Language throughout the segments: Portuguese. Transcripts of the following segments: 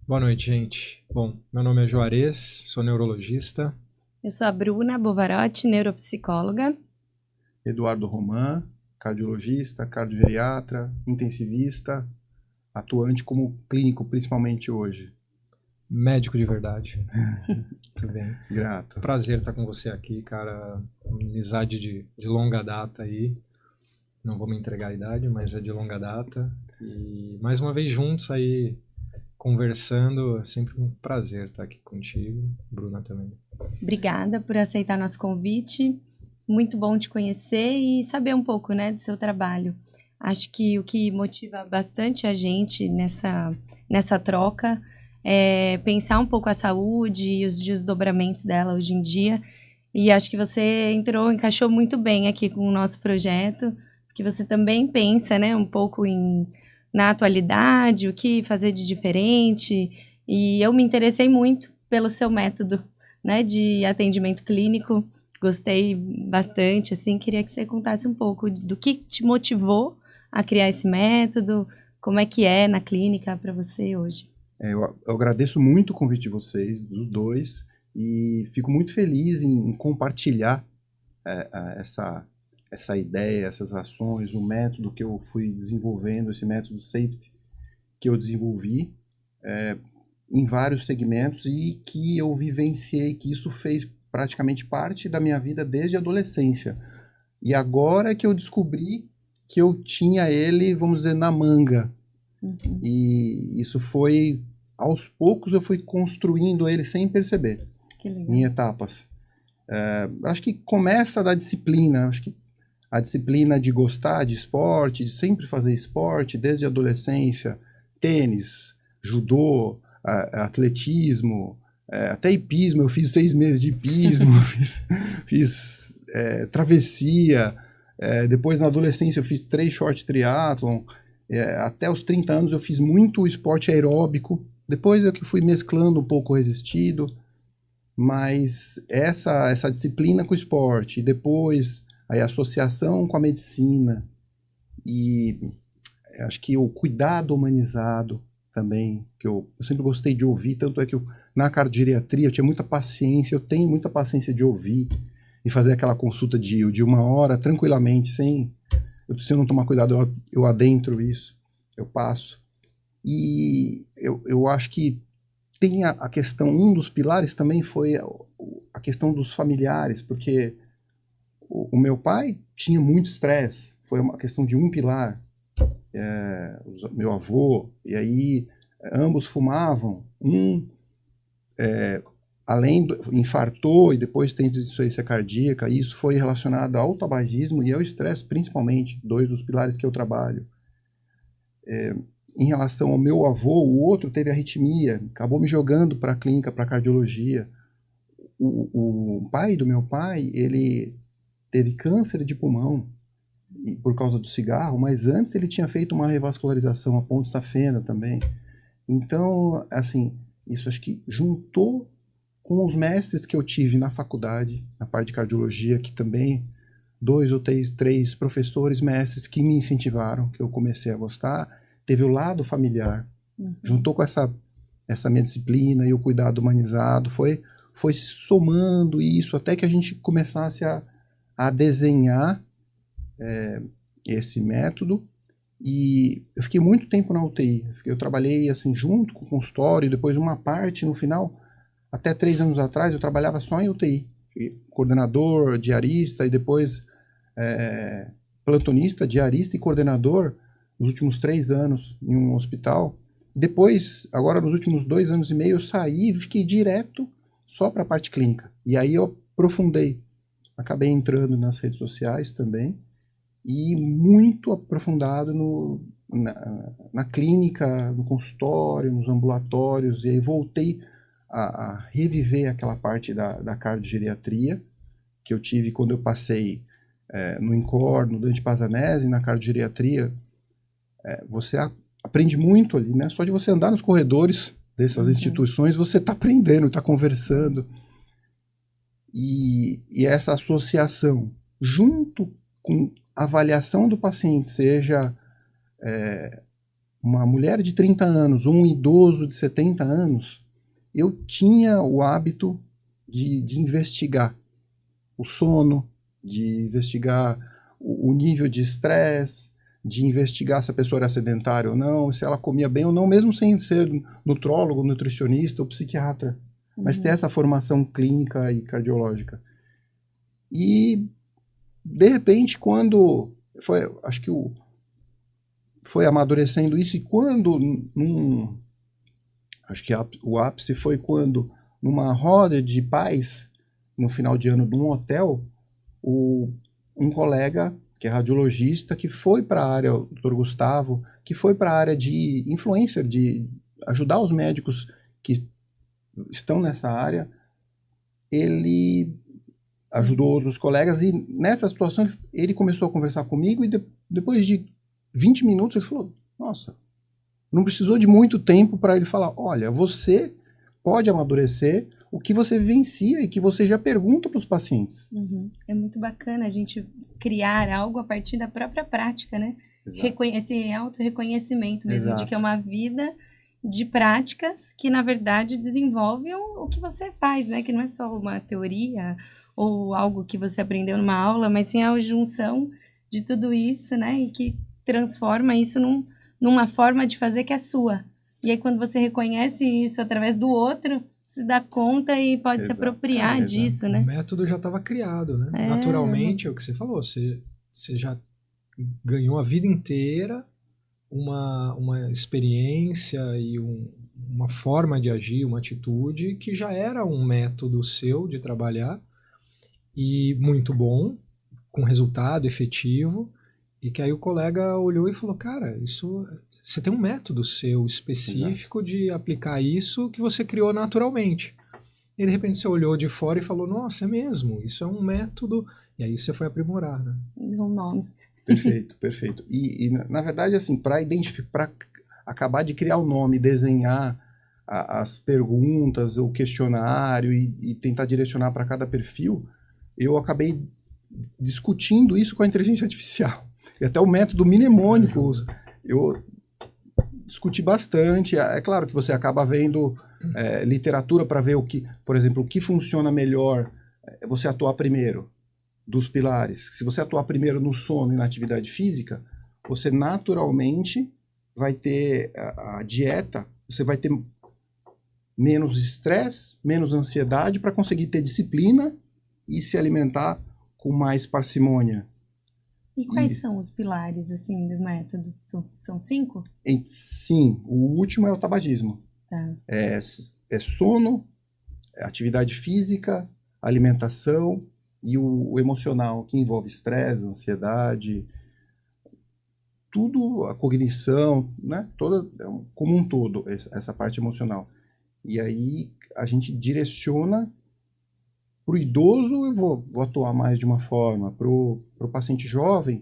Boa noite, gente. Bom, meu nome é Juarez, sou neurologista. Eu sou a Bruna Bovarotti, neuropsicóloga. Eduardo Roman, cardiologista, cardiogeriatra, intensivista, atuante como clínico principalmente hoje. Médico de verdade. Tudo bem. Grato. Prazer estar com você aqui, cara. Uma amizade de longa data aí. Não vou me entregar a idade, mas é de longa data. E mais uma vez juntos aí, conversando. É sempre um prazer estar aqui contigo. Bruna também. Obrigada por aceitar nosso convite. Muito bom te conhecer e saber um pouco, né, do seu trabalho. Acho que o que motiva bastante a gente nessa troca é pensar um pouco a saúde e os desdobramentos dela hoje em dia. E acho que você encaixou muito bem aqui com o nosso projeto, porque você também pensa, né, um pouco na atualidade, o que fazer de diferente. E eu me interessei muito pelo seu método, né, de atendimento clínico. Gostei bastante, assim, queria que você contasse um pouco do que te motivou a criar esse método, como é que é na clínica para você hoje. Eu agradeço muito o convite de vocês, dos dois, e fico muito feliz em compartilhar essa ideia, essas ações, o método que eu fui desenvolvendo, esse método Safety que eu desenvolvi em vários segmentos e que eu vivenciei, que isso fez praticamente parte da minha vida desde a adolescência. E agora que eu descobri que eu tinha ele, vamos dizer, na manga. Uhum. E isso foi, aos poucos eu fui construindo ele sem perceber, Que legal. em etapas. Acho que começa da disciplina, acho que a disciplina de gostar de esporte, de sempre fazer esporte, desde a adolescência, tênis, judô, atletismo, até hipismo, eu fiz 6 meses de hipismo, fiz travessia, depois na adolescência eu fiz 3 short triathlon, até os 30 anos eu fiz muito esporte aeróbico, depois é que fui mesclando um pouco o resistido, mas essa disciplina com o esporte, e depois aí a associação com a medicina, e acho que o cuidado humanizado também, que eu sempre gostei de ouvir, tanto é que na cardiogeriatria eu tinha muita paciência, eu tenho muita paciência de ouvir e fazer aquela consulta de 1 hora tranquilamente, se eu não tomar cuidado, eu adentro isso, eu passo. E eu acho que tem a questão, um dos pilares também foi a questão dos familiares, porque o meu pai tinha muito estresse, foi uma questão de um pilar, meu avô, e aí ambos fumavam, além do, infartou e depois tem insuficiência cardíaca, e isso foi relacionado ao tabagismo e ao estresse principalmente, dois dos pilares que eu trabalho. Em relação ao meu avô, o outro teve arritmia, acabou me jogando para a clínica, para a cardiologia. O pai do meu pai, ele teve câncer de pulmão por causa do cigarro, mas antes ele tinha feito uma revascularização, a ponte safena também. Então, assim, isso acho que juntou com os mestres que eu tive na faculdade, na parte de cardiologia, que também 2 ou 3 professores, mestres que me incentivaram, que eu comecei a gostar. Teve o lado familiar, juntou com essa minha disciplina e o cuidado humanizado, foi somando isso até que a gente começasse a desenhar esse método. E eu fiquei muito tempo na UTI. Eu trabalhei assim junto com o consultório, depois uma parte no final, até 3 anos atrás eu trabalhava só em UTI, coordenador, diarista e depois plantonista, diarista e coordenador nos últimos 3 anos em um hospital. Depois, agora nos últimos 2 anos e meio, eu saí e fiquei direto só para a parte clínica. E aí eu aprofundei. Acabei entrando nas redes sociais também e muito aprofundado na clínica, no consultório, nos ambulatórios. E aí voltei a reviver aquela parte da cardiogeriatria que eu tive quando eu passei no INCOR, no Dante Pazanese, na cardiogeriatria. Você aprende muito ali, né? Só de você andar nos corredores dessas instituições, você está aprendendo, está conversando. E essa associação, junto com a avaliação do paciente, seja uma mulher de 30 anos, um idoso de 70 anos, eu tinha o hábito de investigar o sono, de investigar o nível de estresse, de investigar se a pessoa era sedentária ou não, se ela comia bem ou não, mesmo sem ser nutrólogo, nutricionista ou psiquiatra, mas ter essa formação clínica e cardiológica. E, de repente, quando acho que foi amadurecendo isso, e quando, acho que o ápice foi quando, numa roda de pais, no final de ano de um hotel, um colega, que é radiologista, que foi para a área, o Dr. Gustavo, que foi para a área de influencer, de ajudar os médicos que estão nessa área, ele ajudou outros colegas, e nessa situação ele começou a conversar comigo, e depois de 20 minutos ele falou, nossa, não precisou de muito tempo para ele falar, olha, você pode amadurecer o que você vivencia e que você já pergunta para os pacientes. É muito bacana a gente criar algo a partir da própria prática, né? Esse auto-reconhecimento mesmo, de que é uma vida de práticas que, na verdade, desenvolvem o que você faz, né? Que não é só uma teoria ou algo que você aprendeu numa aula, mas sim a junção de tudo isso, né? E que transforma isso numa forma de fazer que é sua. E aí, quando você reconhece isso através do outro, se dá conta e pode se apropriar disso, né? O método já estava criado, né? Naturalmente, é o que você falou, você já ganhou a vida inteira uma experiência e uma forma de agir, uma atitude que já era um método seu de trabalhar e muito bom, com resultado efetivo, e que aí o colega olhou e falou, cara, você tem um método seu específico de aplicar isso que você criou naturalmente. E de repente você olhou de fora e falou, nossa, é mesmo, isso é um método, e aí você foi aprimorar, né? O nome. Perfeito, perfeito. E na verdade, assim, para acabar de criar o nome, desenhar as perguntas, o questionário e tentar direcionar para cada perfil, eu acabei discutindo isso com a inteligência artificial. E até o método mnemônico, eu discuti bastante. É claro que você acaba vendo literatura para ver por exemplo, o que funciona melhor você atuar primeiro dos pilares. Se você atuar primeiro no sono e na atividade física, você naturalmente vai ter a dieta, você vai ter menos estresse, menos ansiedade para conseguir ter disciplina e se alimentar com mais parcimônia. E quais são os pilares, assim, do método? São 5? Sim, o último é o tabagismo. Tá. É sono, atividade física, alimentação e o emocional, que envolve estresse, ansiedade, tudo, a cognição, né? Toda, como um todo, essa parte emocional. E aí a gente direciona. Para o idoso, eu vou atuar mais de uma forma. Para o paciente jovem,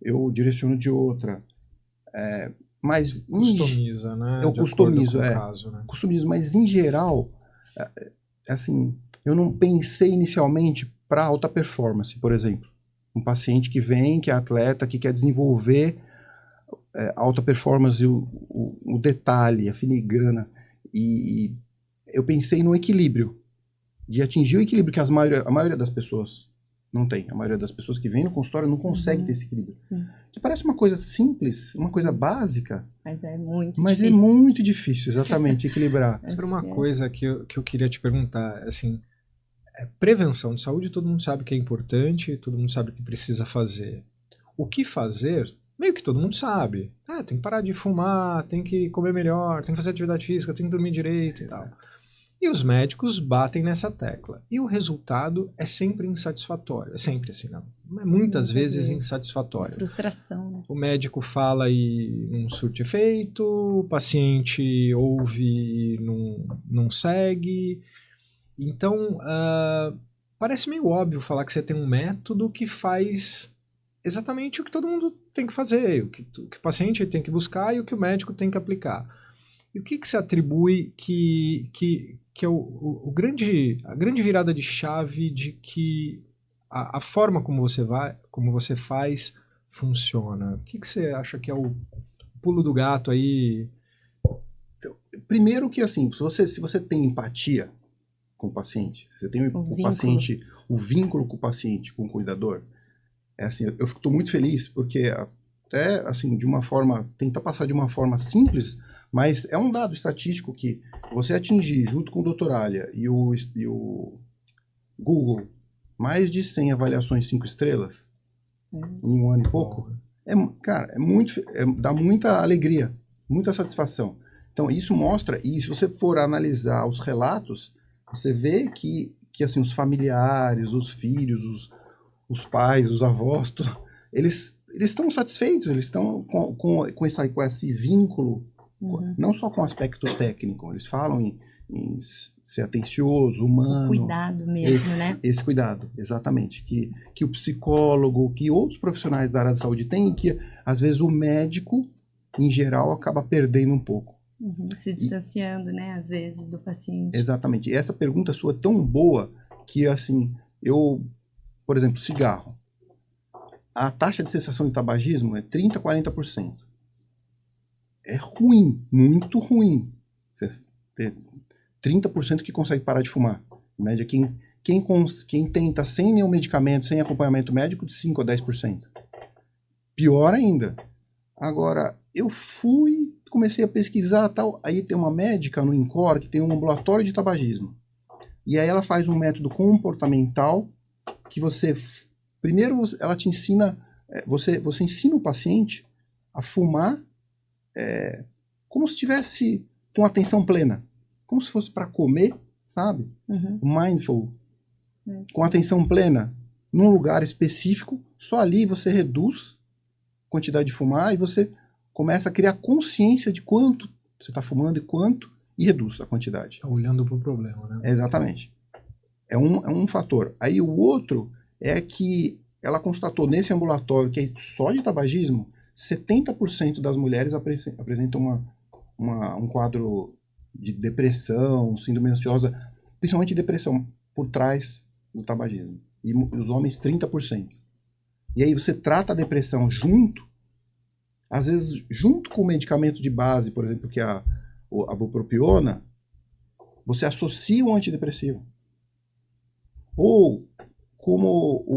eu direciono de outra. Mas customiza, né? Eu customizo, caso, né? Customizo, mas em geral, assim, eu não pensei inicialmente para alta performance, por exemplo. Um paciente que vem, que é atleta, que quer desenvolver alta performance, o detalhe, a filigrana. E eu pensei no equilíbrio, de atingir o equilíbrio que a maioria das pessoas não tem. A maioria das pessoas que vem no consultório não consegue ter esse equilíbrio. Sim. Que parece uma coisa simples, uma coisa básica. Mas é muito mas difícil. É muito difícil, exatamente, equilibrar. Mas uma coisa que eu queria te perguntar, assim, prevenção de saúde todo mundo sabe que é importante, todo mundo sabe que precisa fazer. O que fazer, meio que todo mundo sabe. Tem que parar de fumar, tem que comer melhor, tem que fazer atividade física, tem que dormir direito e tal. E os médicos batem nessa tecla. E o resultado é sempre insatisfatório. É sempre assim, não. Muitas vezes insatisfatório. Frustração, né? O médico fala e não surte efeito, o paciente ouve e não segue. Então, parece meio óbvio falar que você tem um método que faz exatamente o que todo mundo tem que fazer, o que o paciente tem que buscar e o que o médico tem que aplicar. E o que se atribui que é a grande virada de chave de que a forma como você faz funciona? O que você acha que é o pulo do gato aí? Primeiro que, assim, se você tem empatia com o paciente, você tem paciente, o vínculo com o paciente, com o cuidador, é assim, eu estou muito feliz, porque até, assim, de uma forma, tentar passar de uma forma simples, mas é um dado estatístico que você atingir, junto com o Dr. Alia e o Google, mais de 100 avaliações 5 estrelas, em um ano e pouco, cara, dá muita alegria, muita satisfação. Então, isso mostra, e se você for analisar os relatos, você vê que assim, os familiares, os filhos, os pais, os avós, eles estão satisfeitos, eles estão com esse vínculo, não só com o aspecto técnico, eles falam em ser atencioso, humano. O cuidado mesmo, né? Esse cuidado, exatamente. Que o psicólogo, que outros profissionais da área da saúde têm, e que às vezes o médico, em geral, acaba perdendo um pouco. Se distanciando, né, às vezes, do paciente. Exatamente. E essa pergunta sua é tão boa que, assim, por exemplo, cigarro. A taxa de cessação de tabagismo é 30%, 40%. É ruim, muito ruim. Você ter 30% que consegue parar de fumar. Em média, quem tenta sem nenhum medicamento, sem acompanhamento médico, de 5% a 10%. Pior ainda. Agora, eu comecei a pesquisar tal, aí tem uma médica no INCOR que tem um ambulatório de tabagismo. E aí ela faz um método comportamental que primeiro ela te ensina, você ensina o paciente a fumar como se estivesse com atenção plena. Como se fosse para comer, sabe? Mindful. Com atenção plena, num lugar específico, só ali você reduz a quantidade de fumar e você começa a criar consciência de quanto você está fumando e reduz a quantidade. Está olhando para o problema, né? Exatamente. É um fator. Aí o outro é que ela constatou nesse ambulatório que é só de tabagismo, 70% das mulheres apresentam um quadro de depressão, síndrome ansiosa, principalmente depressão, por trás do tabagismo. E os homens, 30%. E aí você trata a depressão às vezes junto com o medicamento de base, por exemplo, que é a bupropiona, você associa um antidepressivo. Ou,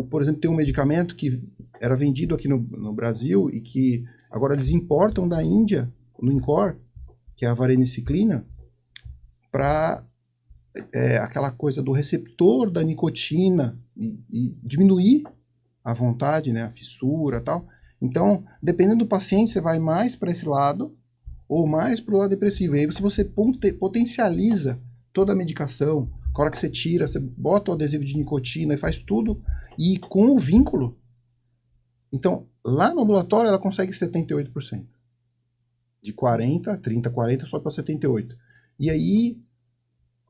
por exemplo, tem um medicamento que era vendido aqui no Brasil e que agora eles importam da Índia, no INCOR, que é a vareniciclina, para aquela coisa do receptor da nicotina e diminuir a vontade, né, a fissura e tal. Então, dependendo do paciente, você vai mais para esse lado ou mais para o lado depressivo. E aí você potencializa toda a medicação. Na hora que você tira, você bota o adesivo de nicotina e faz tudo. E com o vínculo. Então, lá no ambulatório, ela consegue 78%. De 40, 30, 40, só para 78%. E aí,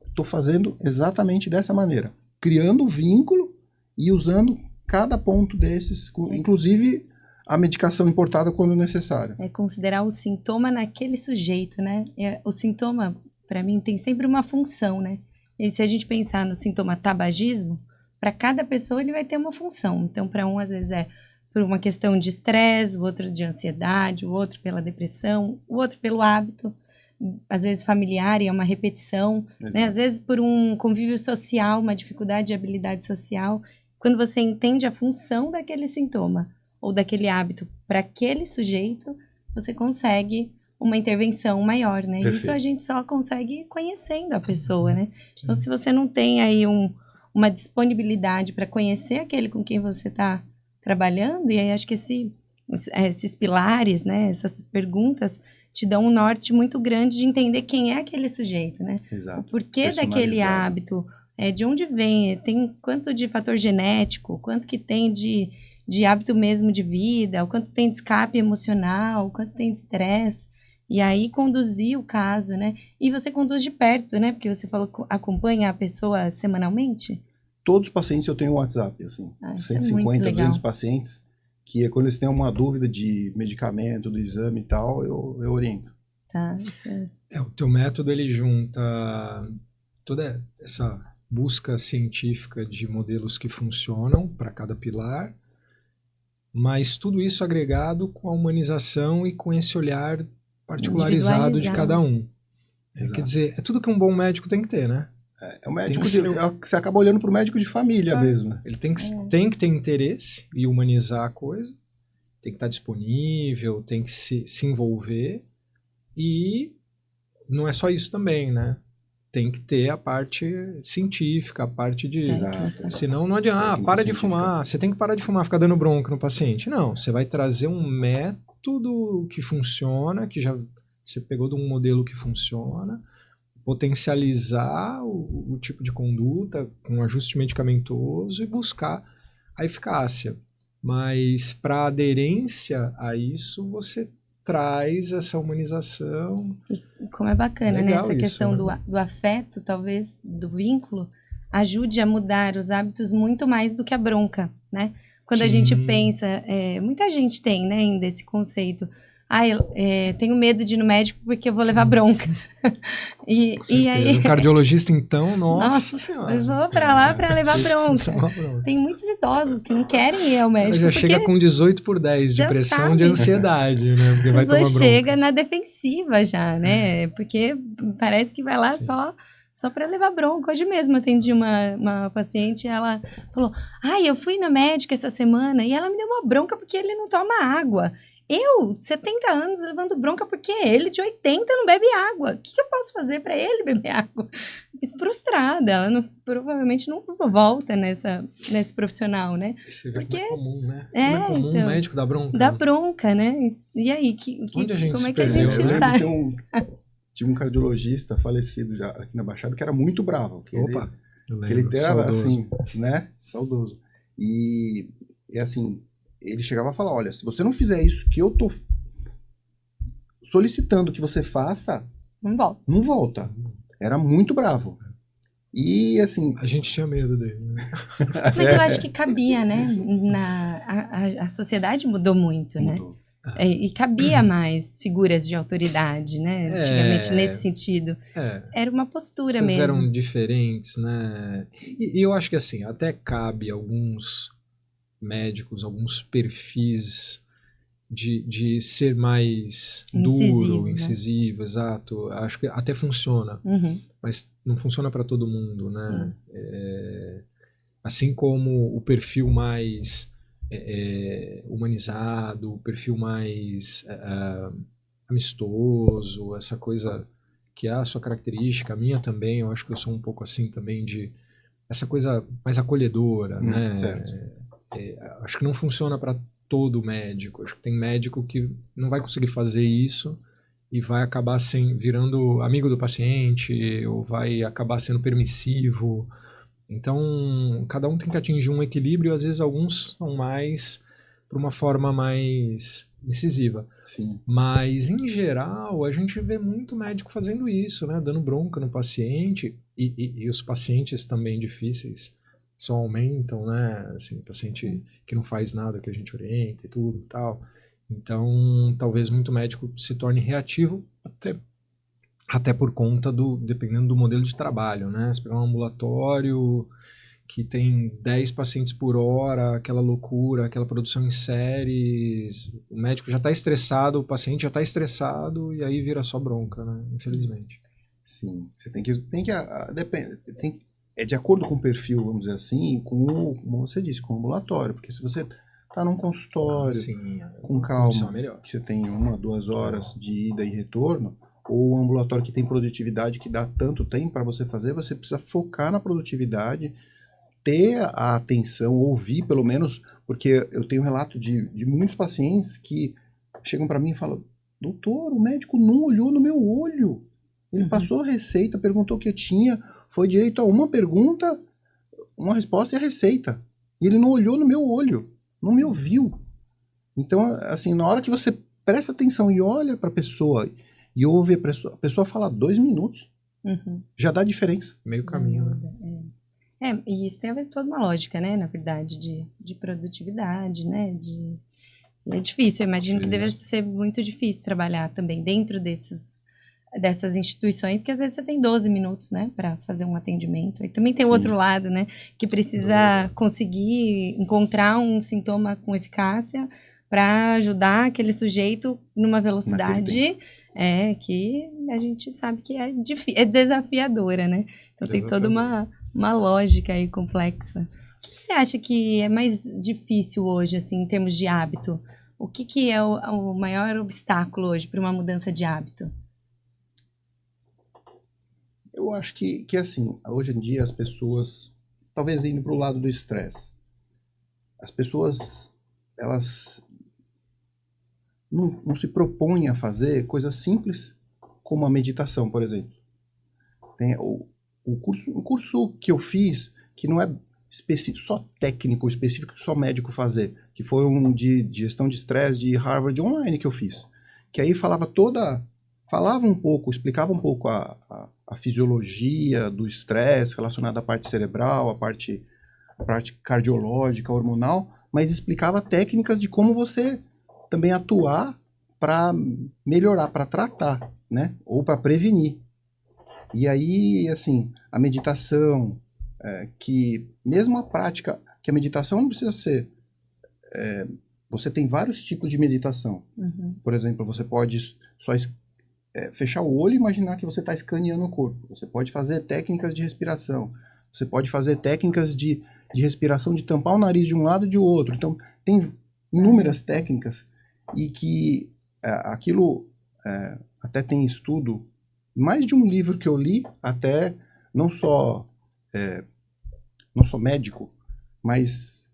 estou fazendo exatamente dessa maneira. Criando o vínculo e usando cada ponto desses, inclusive a medicação importada quando necessário. É considerar o sintoma naquele sujeito, né? O sintoma, para mim, tem sempre uma função, né? E se a gente pensar no sintoma tabagismo, para cada pessoa ele vai ter uma função. Então, para um, às vezes, é por uma questão de estresse, o outro de ansiedade, o outro pela depressão, o outro pelo hábito, às vezes familiar, e é uma repetição, né? Às vezes por um convívio social, uma dificuldade de habilidade social. Quando você entende a função daquele sintoma ou daquele hábito para aquele sujeito, você consegue uma intervenção maior, né? Perfeito. Isso a gente só consegue conhecendo a pessoa, né? Sim. Então, se você não tem aí uma disponibilidade para conhecer aquele com quem você está trabalhando, e aí acho que esses pilares, né? Essas perguntas te dão um norte muito grande de entender quem é aquele sujeito, né? Exato. O porquê daquele hábito, de onde vem, tem quanto de fator genético, quanto que tem de hábito mesmo de vida, o quanto tem de escape emocional, o quanto tem de estresse, e aí conduzir o caso, né? E você conduz de perto, né? Porque você falou que acompanha a pessoa semanalmente? Todos os pacientes eu tenho WhatsApp, assim, 150, 200 pacientes, que é quando eles têm uma dúvida de medicamento, do exame e tal, eu oriento. Tá, isso é... O teu método, ele junta toda essa busca científica de modelos que funcionam para cada pilar, mas tudo isso agregado com a humanização e com esse olhar particularizado de cada um. Quer dizer, é tudo que um bom médico tem que ter, né? É o médico você acaba olhando para o médico de família mesmo. Né? Ele tem que ter interesse e humanizar a coisa, tem que estar disponível, tem que se envolver, e não é só isso também, né? Tem que ter a parte científica, a parte de... Senão não adianta, para de fumar, você tem que parar de fumar, ficar dando bronca no paciente. Não, você vai trazer um método que funciona, que já você pegou de um modelo que funciona, potencializar o tipo de conduta com ajuste medicamentoso e buscar a eficácia. Mas para aderência a isso, você traz essa humanização. E como é bacana, né? Essa questão né? do afeto, talvez, do vínculo, ajude a mudar os hábitos muito mais do que a bronca, né? Quando a gente pensa, muita gente tem, né, ainda esse conceito. Tenho medo de ir no médico porque eu vou levar bronca. e aí... Um cardiologista, então, nossa senhora. Eu vou pra lá pra levar bronca. Tem muitos idosos que não querem ir ao médico. Já chega com 18/10 de pressão, sabe, de ansiedade, né? Porque vai tomar bronca. Chega na defensiva já, né? Porque parece que vai lá só para levar bronca. Hoje mesmo atendi uma paciente, ela falou, eu fui na médica essa semana e ela me deu uma bronca porque ele não toma água. Eu, 70 anos, levando bronca porque ele, de 80, não bebe água. O que eu posso fazer para ele beber água? Frustrada, ela provavelmente não volta nesse profissional, né? Isso porque é comum, né? Como é comum então, um médico dar bronca. Dá bronca, né? E aí, onde a gente como se é que a gente sabe? Tinha um cardiologista falecido já aqui na Baixada que era muito bravo. Opa! Ele era assim, né? Saudoso. E assim... Ele chegava a falar, olha, se você não fizer isso que eu tô solicitando que você faça, não volta. Era muito bravo. E assim... A gente tinha medo dele, né? Mas eu acho que cabia, né? A sociedade mudou muito, mudou. Né? E cabia mais figuras de autoridade, né? Antigamente, nesse sentido. Era uma postura mesmo. Eram diferentes, né? E eu acho que assim, até cabe alguns médicos, alguns perfis de ser mais duro, incisivo, exato. Acho que até funciona, mas não funciona para todo mundo, né? Assim como o perfil mais humanizado, o perfil mais amistoso, essa coisa que é a sua característica, a minha também, eu acho que eu sou um pouco assim também, de essa coisa mais acolhedora, né? Certo. Acho que não funciona para todo médico. Acho que tem médico que não vai conseguir fazer isso e vai acabar virando amigo do paciente ou vai acabar sendo permissivo. Então, cada um tem que atingir um equilíbrio. Às vezes, alguns são mais para uma forma mais incisiva. Sim. Mas, em geral, a gente vê muito médico fazendo isso, né? Dando bronca no paciente e os pacientes também difíceis só aumentam, né? Assim, paciente que não faz nada que a gente orienta e tudo e tal. Então, talvez muito médico se torne reativo até por conta dependendo do modelo de trabalho, né? Se pegar um ambulatório que tem 10 pacientes por hora, aquela loucura, aquela produção em série, o médico já está estressado, o paciente já está estressado e aí vira só bronca, né? Infelizmente. Sim, você tem que depende, é de acordo com o perfil, vamos dizer assim, como você disse, com o ambulatório. Porque se você está num consultório com calma, que você tem 1, 2 horas de ida e retorno, ou um ambulatório que tem produtividade que dá tanto tempo para você fazer, você precisa focar na produtividade, ter a atenção, ouvir pelo menos, porque eu tenho relato de muitos pacientes que chegam para mim e falam, doutor, o médico não olhou no meu olho. Ele passou a receita, perguntou o que eu tinha, foi direito a uma pergunta, uma resposta e a receita. E ele não olhou no meu olho, não me ouviu. Então, assim, na hora que você presta atenção e olha para a pessoa e ouve a pessoa falar 2 minutos, já dá diferença. Meio caminho, né? E isso tem a ver com toda uma lógica, né, na verdade, de produtividade, né, é difícil, eu imagino que deve ser muito difícil trabalhar também dentro desses dessas instituições que às vezes você tem 12 minutos, né, para fazer um atendimento. E também tem o Sim. outro lado, né, que precisa conseguir encontrar um sintoma com eficácia para ajudar aquele sujeito numa velocidade que a gente sabe que é desafiadora, né? Então tem toda uma lógica aí complexa. O que você acha que é mais difícil hoje, assim, em termos de hábito? O que é o maior obstáculo hoje para uma mudança de hábito? Eu acho que assim, hoje em dia as pessoas, talvez indo para o lado do estresse, as pessoas, elas não se propõem a fazer coisas simples como a meditação, por exemplo. Tem o curso que eu fiz, que não é específico, só técnico, específico, que só médico fazer, que foi um de gestão de estresse de Harvard online que eu fiz, que aí falava um pouco, explicava um pouco a fisiologia do estresse relacionada à parte cerebral, a parte cardiológica, hormonal, mas explicava técnicas de como você também atuar para melhorar, para tratar, né? Ou para prevenir. E aí, assim, a meditação, que mesmo a prática, que a meditação não precisa ser... você tem vários tipos de meditação. Uhum. Por exemplo, você pode só fechar o olho e imaginar que você está escaneando o corpo. Você pode fazer técnicas de respiração. Você pode fazer técnicas de respiração, de tampar o nariz de um lado e de outro. Então, tem inúmeras técnicas e que aquilo até tem estudo, mais de um livro que eu li, até não só médico, mas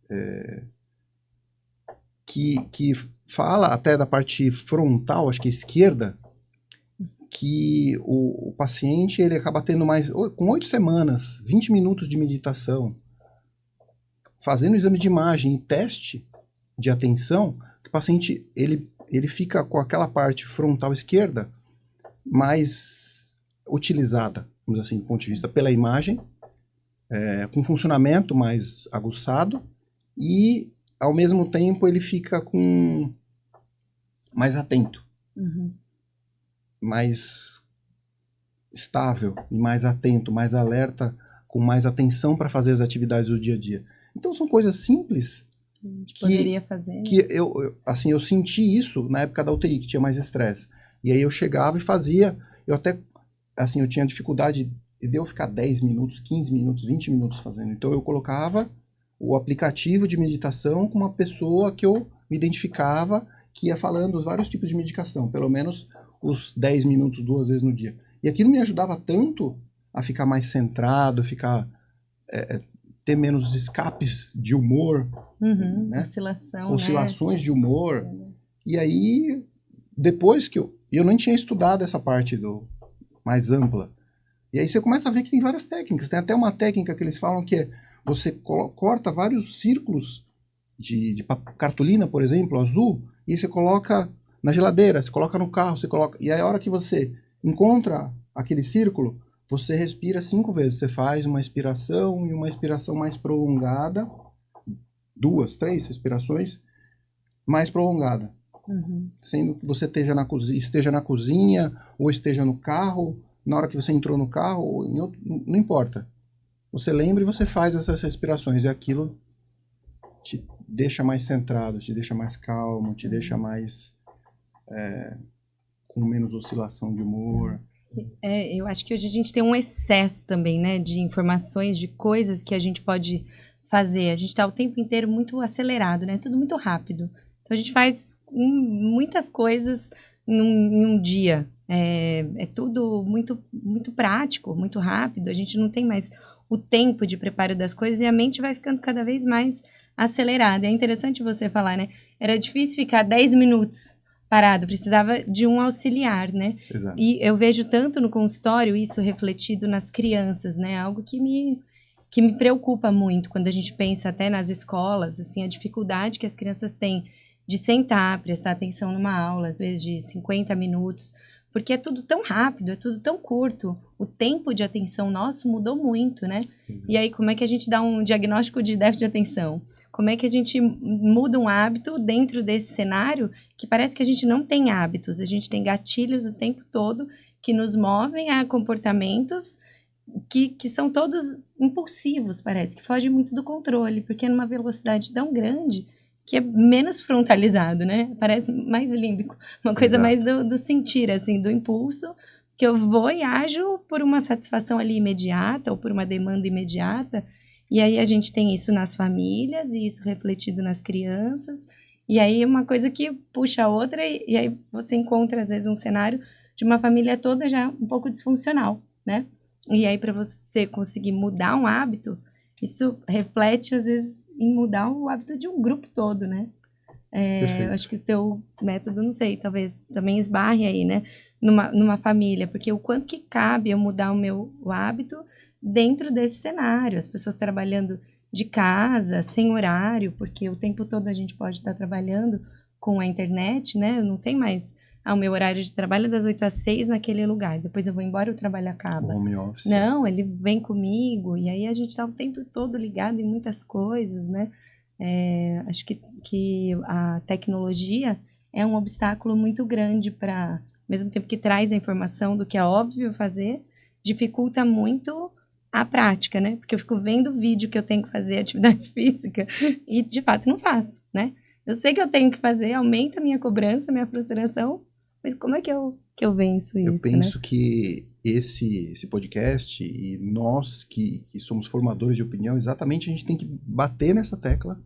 que fala até da parte frontal, acho que esquerda, que o paciente ele acaba tendo mais, com 8 semanas, 20 minutos de meditação, fazendo exame de imagem e teste de atenção, que o paciente ele fica com aquela parte frontal esquerda mais utilizada, vamos dizer assim, do ponto de vista pela imagem, com funcionamento mais aguçado e, ao mesmo tempo, ele fica mais atento. Uhum. Mais estável e mais atento, mais alerta, com mais atenção para fazer as atividades do dia a dia. Então são coisas simples que poderia fazer. Que eu senti isso na época da UTI, que tinha mais estresse. E aí eu chegava e fazia, eu até, assim, eu tinha dificuldade de eu ficar 10 minutos, 15 minutos, 20 minutos fazendo. Então eu colocava o aplicativo de meditação com uma pessoa que eu me identificava, que ia falando vários tipos de medicação, pelo menos os 10 minutos, 2 vezes no dia. E aquilo me ajudava tanto a ficar mais centrado, ter menos escapes de humor, né? Oscilações de humor. E aí, depois que eu não tinha estudado essa parte mais ampla. E aí você começa a ver que tem várias técnicas. Tem até uma técnica que eles falam que você corta vários círculos de cartolina, por exemplo, azul, e você coloca na geladeira, você coloca no carro, e aí a hora que você encontra aquele círculo, você respira 5 vezes. Você faz uma expiração e uma expiração mais prolongada, 2, 3 respirações mais prolongada. Uhum. Sendo que você esteja na cozinha ou esteja no carro, na hora que você entrou no carro, não importa. Você lembra e você faz essas respirações, e aquilo te deixa mais centrado, te deixa mais calmo, te deixa mais com menos oscilação de humor. Eu acho que hoje a gente tem um excesso também, né, de informações, de coisas que a gente pode fazer. A gente está o tempo inteiro muito acelerado, né, tudo muito rápido. Então a gente faz muitas coisas em um dia. É tudo muito, muito prático, muito rápido. A gente não tem mais o tempo de preparo das coisas e a mente vai ficando cada vez mais acelerada. É interessante você falar, né? Era difícil ficar 10 minutos parado, precisava de um auxiliar, né? Exato. E eu vejo tanto no consultório isso refletido nas crianças, né? Algo que me preocupa muito quando a gente pensa até nas escolas, assim, a dificuldade que as crianças têm de sentar, prestar atenção numa aula, às vezes de 50 minutos, porque é tudo tão rápido, é tudo tão curto. O tempo de atenção nosso mudou muito, né? Uhum. E aí, como é que a gente dá um diagnóstico de déficit de atenção? Como é que a gente muda um hábito dentro desse cenário que parece que a gente não tem hábitos, a gente tem gatilhos o tempo todo que nos movem a comportamentos que são todos impulsivos, parece, que fogem muito do controle, porque é numa velocidade tão grande que é menos frontalizado, né? Parece mais límbico, uma coisa Exato. mais do sentir, assim, do impulso, que eu vou e ajo por uma satisfação ali imediata ou por uma demanda imediata, e aí a gente tem isso nas famílias e isso refletido nas crianças, e aí uma coisa que puxa a outra, e aí você encontra às vezes um cenário de uma família toda já um pouco disfuncional, né? E aí para você conseguir mudar um hábito, isso reflete às vezes em mudar o hábito de um grupo todo, né? Eu acho que o seu método, não sei, talvez também esbarre aí, né? Numa família, porque o quanto que cabe eu mudar o hábito dentro desse cenário, as pessoas trabalhando de casa, sem horário, porque o tempo todo a gente pode estar trabalhando com a internet, né? Não tem mais, o meu horário de trabalho é das 8 às 6 naquele lugar, depois eu vou embora e o trabalho acaba. O home office. Não, ele vem comigo, e aí a gente tá o tempo todo ligado em muitas coisas, né? Acho que a tecnologia é um obstáculo muito grande para, ao mesmo tempo que traz a informação do que é óbvio fazer, dificulta muito a prática, né? Porque eu fico vendo o vídeo que eu tenho que fazer, atividade física, e de fato não faço, né? Eu sei que eu tenho que fazer, aumenta a minha cobrança, a minha frustração, mas como é que eu venço isso, Eu penso né? que esse podcast e nós que somos formadores de opinião, exatamente a gente tem que bater nessa tecla,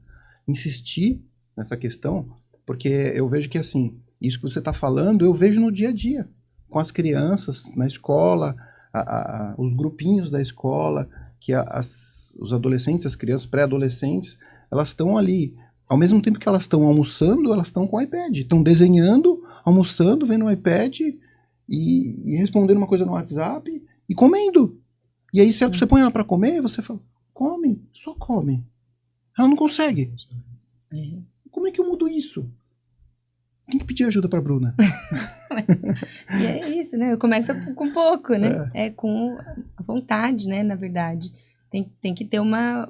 insistir nessa questão, porque eu vejo que assim, isso que você está falando, eu vejo no dia a dia, com as crianças, na escola, os grupinhos da escola, que os adolescentes, as crianças pré-adolescentes, elas estão ali, ao mesmo tempo que elas estão almoçando, elas estão com o iPad, estão desenhando, almoçando, vendo o iPad e respondendo uma coisa no WhatsApp e comendo. E aí você põe ela para comer, você fala, come, só come. Ela não consegue. Como é que eu mudo isso? Tem que pedir ajuda pra Bruna. E é isso, né? Começa com pouco, né? Com a vontade, né? Na verdade. Tem que ter uma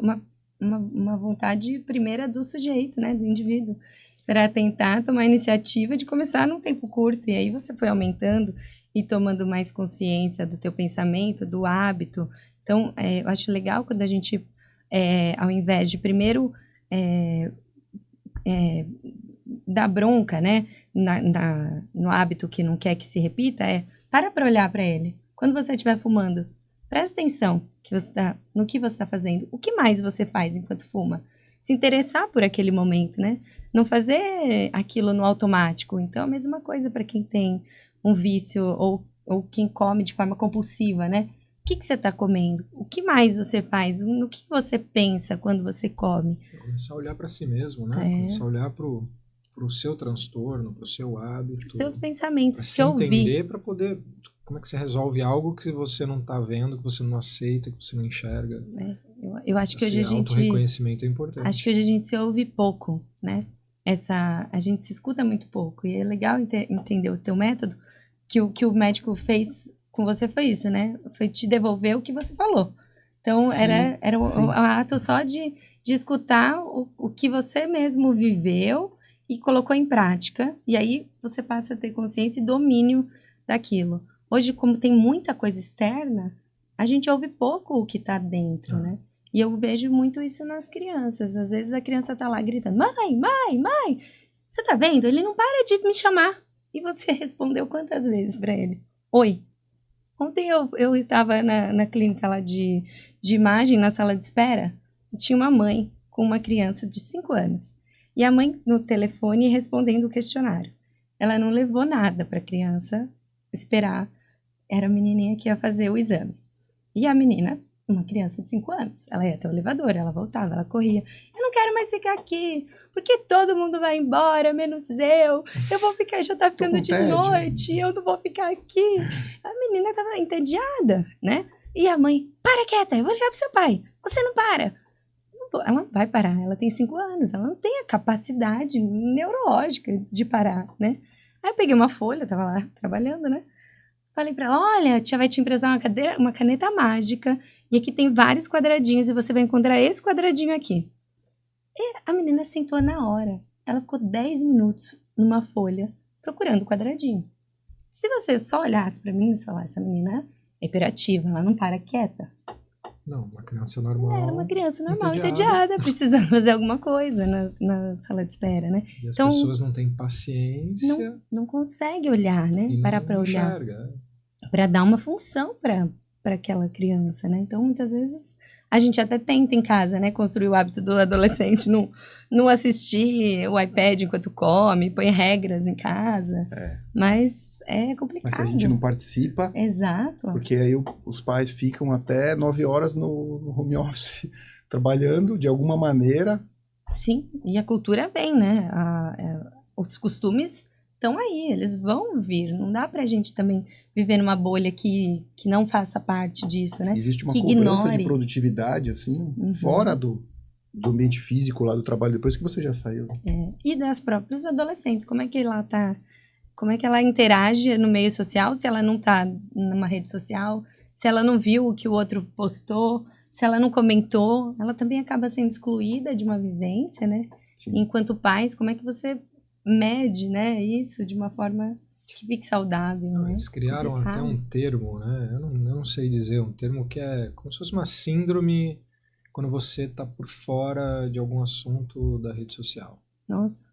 vontade primeira do sujeito, né? Do indivíduo. Para tentar tomar a iniciativa de começar num tempo curto. E aí você foi aumentando e tomando mais consciência do teu pensamento, do hábito. Então, eu acho legal quando a gente, ao invés de primeiro dar bronca, né? No hábito que não quer que se repita, para olhar para ele. Quando você estiver fumando, presta atenção no que você está fazendo. O que mais você faz enquanto fuma? Se interessar por aquele momento, né? Não fazer aquilo no automático. Então, a mesma coisa para quem tem um vício ou quem come de forma compulsiva, né? O que você está comendo? O que mais você faz? No que você pensa quando você come? Começar a olhar para si mesmo, né? Começar a olhar para o seu transtorno, para o seu hábito. Os seus pensamentos, para se se ouvir. entender, para poder... Como é que você resolve algo que você não está vendo, que você não aceita, que você não enxerga? Eu acho que hoje a gente... autorreconhecimento é importante. Acho que hoje a gente se ouve pouco, né? A gente se escuta muito pouco. E é legal entender o teu método, que o médico fez com você foi isso, né? Foi te devolver o que você falou. Então, Sim, era um ato só de escutar o que você mesmo viveu e colocou em prática. E aí, você passa a ter consciência e domínio daquilo. Hoje, como tem muita coisa externa, a gente ouve pouco o que está dentro, né? E eu vejo muito isso nas crianças. Às vezes, a criança tá lá gritando, mãe, mãe, mãe, você tá vendo? Ele não para de me chamar. E você respondeu quantas vezes para ele? Oi. Ontem eu estava na clínica lá de imagem, na sala de espera, e tinha uma mãe com uma criança de 5 anos. E a mãe no telefone respondendo o questionário. Ela não levou nada para a criança esperar. Era a menininha que ia fazer o exame. E a menina, uma criança de 5 anos, ela ia até o elevador, ela voltava, ela corria. Eu não quero mais ficar aqui, porque todo mundo vai embora, menos eu. Eu vou ficar, já tá ficando de noite, eu não vou ficar aqui. A menina tava entediada, né? E a mãe, para quieta, eu vou ligar pro seu pai. Você não para. Ela não vai parar, ela tem 5 anos, ela não tem a capacidade neurológica de parar, né? Aí eu peguei uma folha, tava lá trabalhando, né? Falei pra ela, olha, a tia vai te emprestar uma caneta mágica, e aqui tem vários quadradinhos, e você vai encontrar esse quadradinho aqui. E a menina sentou na hora. Ela ficou 10 minutos numa folha, procurando o quadradinho. Se você só olhasse pra mim e falasse, essa menina é hiperativa, ela não para quieta. Não, uma criança normal. Era uma criança normal, entediada, precisando fazer alguma coisa na sala de espera, né? E as Então, pessoas não têm paciência não consegue olhar, né? e Parar não pra olhar, enxerga. pra dar uma função pra aquela criança, né? Então, muitas vezes, a gente até tenta em casa, né? Construir o hábito do adolescente, não assistir o iPad enquanto come, põe regras em casa. Mas é complicado. Mas se a gente não participa, Exato. porque aí os pais ficam até 9 horas no home office trabalhando de alguma maneira. Sim, e a cultura vem, né? Os costumes estão aí, eles vão vir. Não dá pra gente também viver numa bolha que não faça parte disso, né? Existe uma Que cobrança ignore. de produtividade, assim, fora do ambiente físico lá do trabalho, depois que você já saiu. E das próprias adolescentes, como é que ela tá... Como é que ela interage no meio social se ela não tá numa rede social, se ela não viu o que o outro postou, se ela não comentou, ela também acaba sendo excluída de uma vivência, né? Sim. Enquanto pais, como é que você mede, né, isso de uma forma que fique saudável, né? Eles criaram Complicado. até um termo, né? Eu não sei dizer, um termo que é como se fosse uma síndrome quando você está por fora de algum assunto da rede social. Nossa,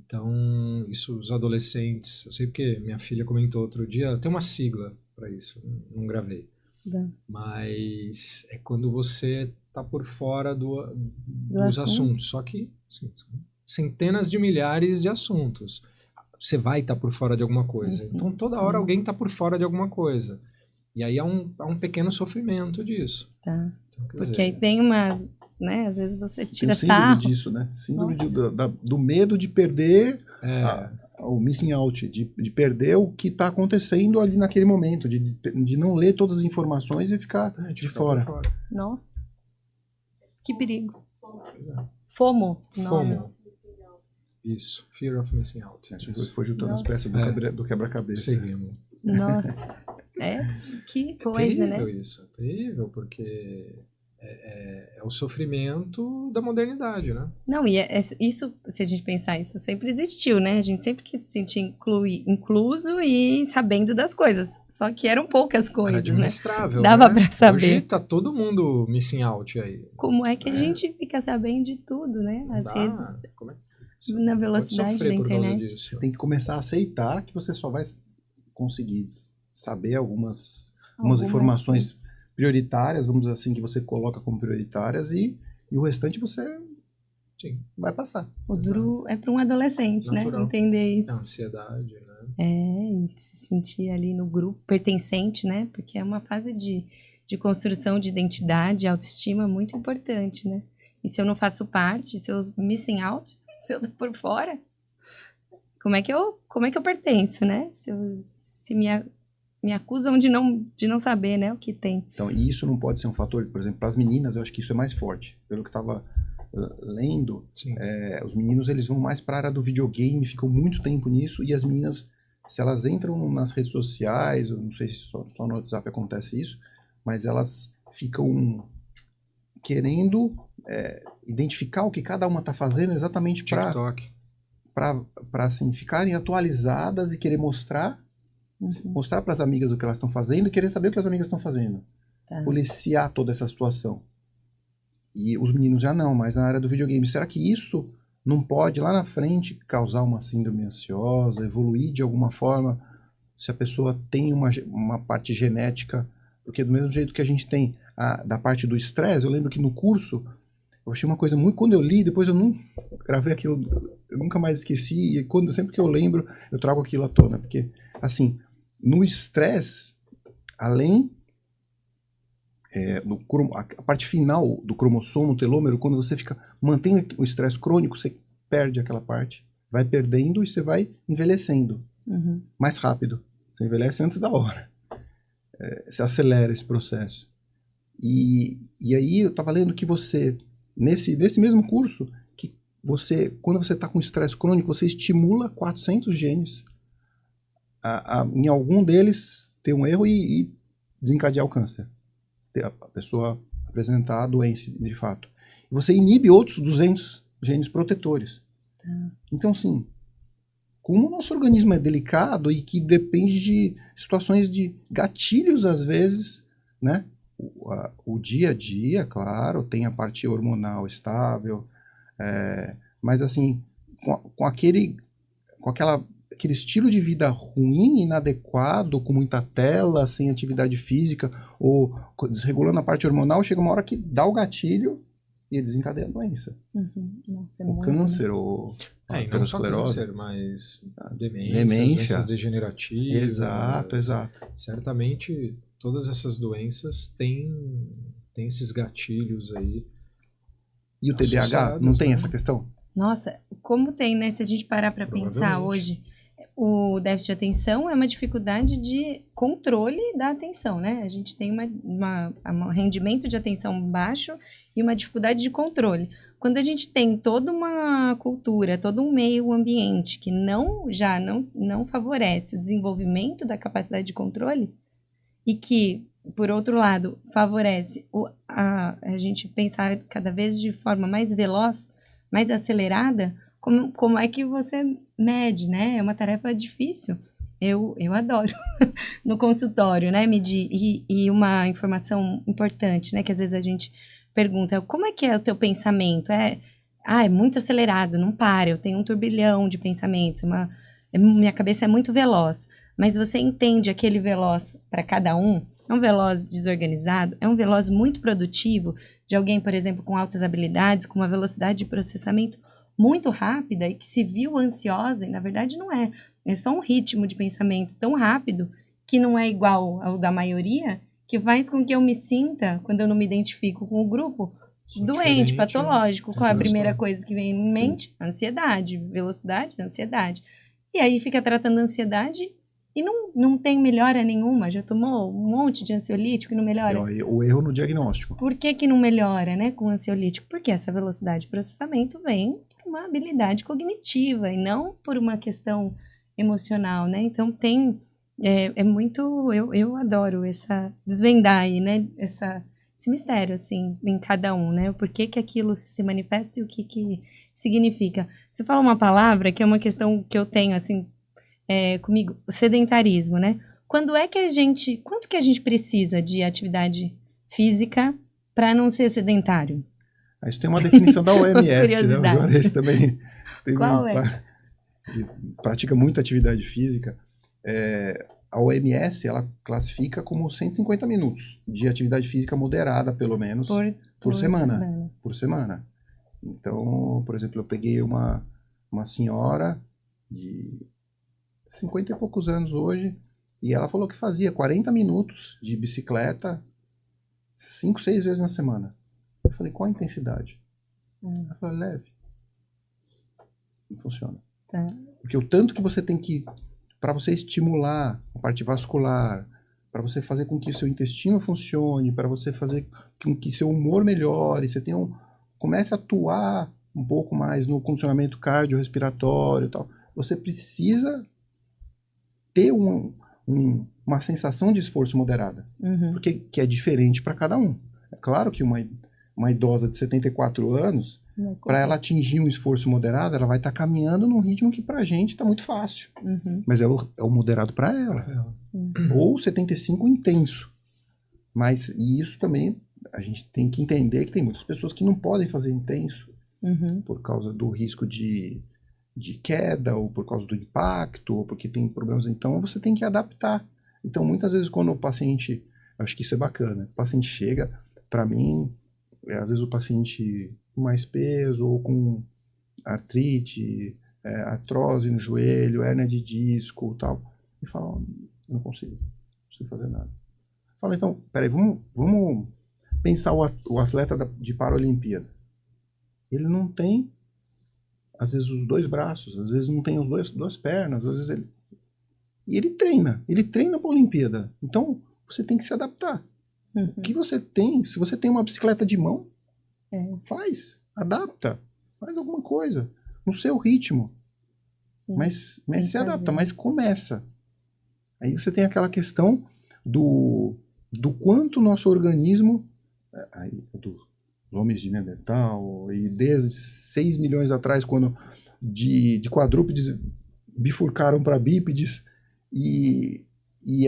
Então, isso os adolescentes, eu sei porque minha filha comentou outro dia, tem uma sigla para isso, não gravei. dá. Mas é quando você está por fora dos assunto. assuntos. Só que assim, são centenas de milhares de assuntos. Você vai estar por fora de alguma coisa. Então, toda hora alguém está por fora de alguma coisa. E aí há um pequeno sofrimento disso. Tá. Então, quer Porque dizer, aí tem umas, né, às vezes você Tem tira um síndrome sarro. disso, né? Síndrome do medo de perder é, o missing out, de perder o que está acontecendo ali naquele momento, de não ler todas as informações e ficar de ficar fora. por fora. Nossa, que perigo. FOMO. nome. FOMO. Isso, Fear of Missing Out. A gente foi juntando as Nossa. peças do quebra-cabeça. Seguimos. Nossa, que coisa, Terrível né? isso, terrível, porque é o sofrimento da modernidade, né? Não, e isso, se a gente pensar, isso sempre existiu, né? A gente sempre quis se sentir incluso e sabendo das coisas. Só que eram poucas Era coisas, né? administrável, Dava né? pra saber. Hoje tá todo mundo missing out aí. Como é que a gente fica sabendo de tudo, né? Não As dá. redes, Como é? na Pode velocidade sofrer da por causa internet. disso. Você tem que começar a aceitar que você só vai conseguir saber algumas informações prioritárias, vamos dizer assim, que você coloca como prioritárias e o restante você Sim, vai passar. O duro é para um adolescente, Natural. né? Entender a isso. ansiedade, né? E se sentir ali no grupo, pertencente, né? Porque é uma fase de construção de identidade, autoestima muito importante, né? E se eu não faço parte, se eu missing out, se eu tô por fora, como é que eu pertenço, né? Se me acusam de não saber, né, o que tem. Então, e isso não pode ser um fator, por exemplo, para as meninas, eu acho que isso é mais forte. Pelo que estava lendo, Sim. os meninos eles vão mais para a área do videogame, ficam muito tempo nisso, e as meninas, se elas entram nas redes sociais, eu não sei se só no WhatsApp acontece isso, mas elas ficam querendo identificar o que cada uma está fazendo exatamente TikTok. para assim, ficarem atualizadas e querer mostrar para as amigas o que elas estão fazendo e querer saber o que as amigas estão fazendo. Tá. Policiar toda essa situação. E os meninos já não, mas na área do videogame. Será que isso não pode, lá na frente, causar uma síndrome ansiosa, evoluir de alguma forma, se a pessoa tem uma parte genética? Porque do mesmo jeito que a gente tem da parte do estresse, eu lembro que no curso, eu achei uma coisa muito... Quando eu li, depois eu não gravei aquilo, eu nunca mais esqueci, e sempre que eu lembro, eu trago aquilo à tona. Porque, assim, no estresse, além... a parte final do cromossomo, telômero, quando você mantém o estresse crônico, você perde aquela parte, vai perdendo e você vai envelhecendo mais rápido. Você envelhece antes da hora. Você acelera esse processo. E aí eu estava lendo que você, nesse mesmo curso, que você, quando você está com estresse crônico, você estimula 400 genes. Em algum deles ter um erro e desencadear o câncer. A pessoa apresentar a doença de fato. Você inibe outros 200 genes protetores. Então, sim, como o nosso organismo é delicado e que depende de situações de gatilhos, às vezes, né? O dia a dia, claro, tem a parte hormonal estável, mas assim, aquele estilo de vida ruim, inadequado, com muita tela, sem atividade física, ou desregulando a parte hormonal, chega uma hora que dá o gatilho e desencadeia a doença. Nossa, O câncer, ou a E não só aterosclerose. câncer, mas Demência. doenças degenerativas. Exato. Certamente, todas essas doenças têm esses gatilhos aí. E o TDAH não tem essa questão? Nossa, como tem, né? Se a gente parar para pensar hoje, o déficit de atenção é uma dificuldade de controle da atenção, né? A gente tem um rendimento de atenção baixo e uma dificuldade de controle. Quando a gente tem toda uma cultura, todo um meio ambiente que não favorece o desenvolvimento da capacidade de controle e que, por outro lado, favorece a gente pensar cada vez de forma mais veloz, mais acelerada, como é que você mede, né? É uma tarefa difícil. Eu adoro no consultório, né, medir. E uma informação importante, né, que às vezes a gente pergunta, como é que é o teu pensamento? É muito acelerado, não para, eu tenho um turbilhão de pensamentos, minha cabeça é muito veloz. Mas você entende aquele veloz para cada um? É um veloz desorganizado? É um veloz muito produtivo de alguém, por exemplo, com altas habilidades, com uma velocidade de processamento muito rápida e que se viu ansiosa, e na verdade não é. É só um ritmo de pensamento tão rápido que não é igual ao da maioria, que faz com que eu me sinta, quando eu não me identifico com o grupo, doente, patológico. Qual é a primeira coisa que vem em mente? Ansiedade. Velocidade, ansiedade. E aí fica tratando a ansiedade e não tem melhora nenhuma. Já tomou um monte de ansiolítico e não melhora. O erro no diagnóstico. Por que não melhora, né, com ansiolítico? Porque essa velocidade de processamento vem por uma habilidade cognitiva e não por uma questão emocional, né? Então é muito... Eu adoro desvendar aí, né, esse mistério, assim, em cada um, né? Por que aquilo se manifesta e o que significa. Você fala uma palavra que é uma questão que eu tenho, assim, comigo, o sedentarismo, né? Quanto que a gente precisa de atividade física para não ser sedentário? Isso tem uma definição da OMS, né? O Juarez também Qual é? Pratica muita atividade física. A OMS, ela classifica como 150 minutos de atividade física moderada, pelo menos, por semana. Por semana. Então, por exemplo, eu peguei uma senhora de 50 e poucos anos hoje, e ela falou que fazia 40 minutos de bicicleta 5, 6 vezes na semana. Eu falei, qual a intensidade? Ela falou, leve. Não funciona. Tá. Porque o tanto que você tem que, para você estimular a parte vascular, para você fazer com que o seu intestino funcione, para você fazer com que seu humor melhore, você comece a atuar um pouco mais no condicionamento cardiorrespiratório e tal, você precisa ter uma sensação de esforço moderada. Porque que é diferente para cada um. É claro que uma idosa de 74 anos, para ela atingir um esforço moderado, ela vai estar caminhando num ritmo que pra gente está muito fácil. Mas é o moderado para ela. Ou 75 intenso. E isso também, a gente tem que entender que tem muitas pessoas que não podem fazer intenso por causa do risco de queda, ou por causa do impacto, ou porque tem problemas. Então, você tem que adaptar. Então, muitas vezes, quando o paciente... Acho que isso é bacana. O paciente chega, para mim, às vezes o paciente com mais peso, ou com artrite, artrose no joelho, hérnia de disco e tal, e fala, eu não consigo fazer nada. Fala, então, peraí, vamos pensar o atleta de Paralimpíada. Ele não tem, às vezes, os 2 braços, às vezes não tem as duas pernas, às vezes e ele treina para a Olimpíada. Então, você tem que se adaptar. O que você tem, se você tem uma bicicleta de mão, adapta, faz alguma coisa, no seu ritmo. Mas se adapta, mas começa. Aí você tem aquela questão do quanto o nosso organismo, dos homens de Neandertal, e desde 6 milhões atrás, quando de quadrúpedes bifurcaram para bípedes, e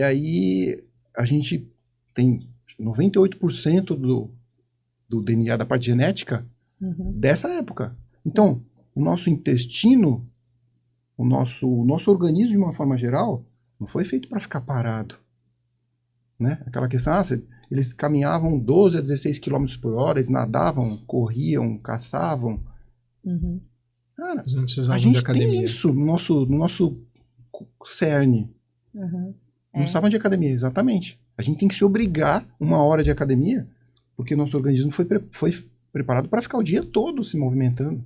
aí a gente tem 98% do DNA da parte genética dessa época. Então, o nosso intestino, o nosso organismo, de uma forma geral, não foi feito para ficar parado. Né? Aquela questão, eles caminhavam 12 a 16 km por hora, eles nadavam, corriam, caçavam. Cara, Eles não precisavam a de gente academia. tem isso no nosso cerne. Não precisavam de academia, exatamente. A gente tem que se obrigar 1 hora de academia, porque o nosso organismo foi preparado para ficar o dia todo se movimentando.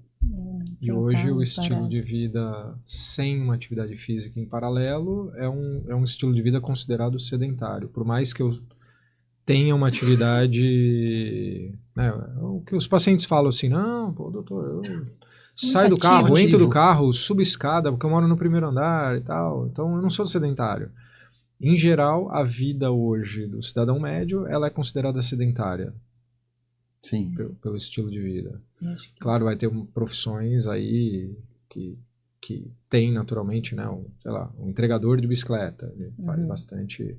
E hoje o estilo de vida sem uma atividade física em paralelo é um estilo de vida considerado sedentário. Por mais que eu tenha uma atividade... Né, o que os pacientes falam assim, não, pô, doutor, eu saio do carro, entro do carro, subo escada, porque eu moro no primeiro andar e tal. Então eu não sou sedentário. Em geral, a vida hoje do cidadão médio, ela é considerada sedentária. Sim. Pelo estilo de vida. Claro, vai ter profissões aí que tem naturalmente, né, um entregador de bicicleta. Ele faz bastante,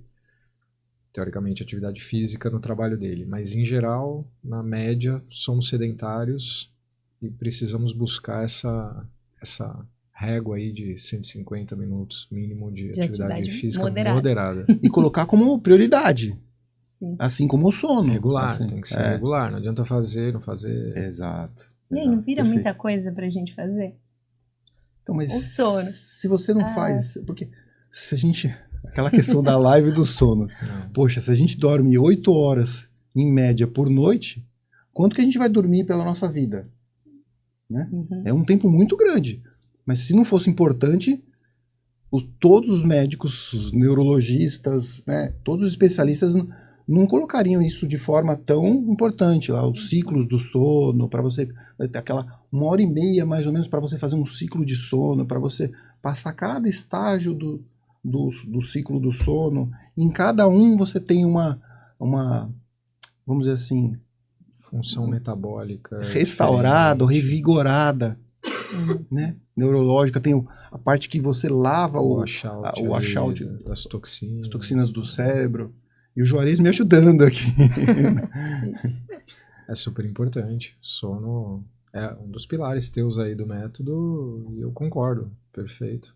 teoricamente, atividade física no trabalho dele. Mas, em geral, na média, somos sedentários e precisamos buscar essa régua aí de 150 minutos mínimo de atividade física moderada. E colocar como prioridade. Assim como o sono. Regular, assim, tem que ser regular. Não adianta fazer, não fazer. Exato. E aí, não vira muita coisa pra gente fazer? Então, mas o sono. Se você não faz... Porque se a gente... Aquela questão da live do sono. Poxa, se a gente dorme 8 horas, em média, por noite, quanto que a gente vai dormir pela nossa vida? Né? É um tempo muito grande. Mas se não fosse importante... todos os médicos, os neurologistas, né, todos os especialistas não colocariam isso de forma tão importante, lá, os ciclos do sono, para você ter aquela 1h30 mais ou menos para você fazer um ciclo de sono, para você passar cada estágio do ciclo do sono. Em cada um você tem uma vamos dizer assim, função metabólica restaurada, revigorada, né? Neurológica, tem a parte que você lava o washout das toxinas, as toxinas do cérebro. E o Juarez me ajudando aqui. É super importante. Sono é um dos pilares teus aí do método e eu concordo. Perfeito.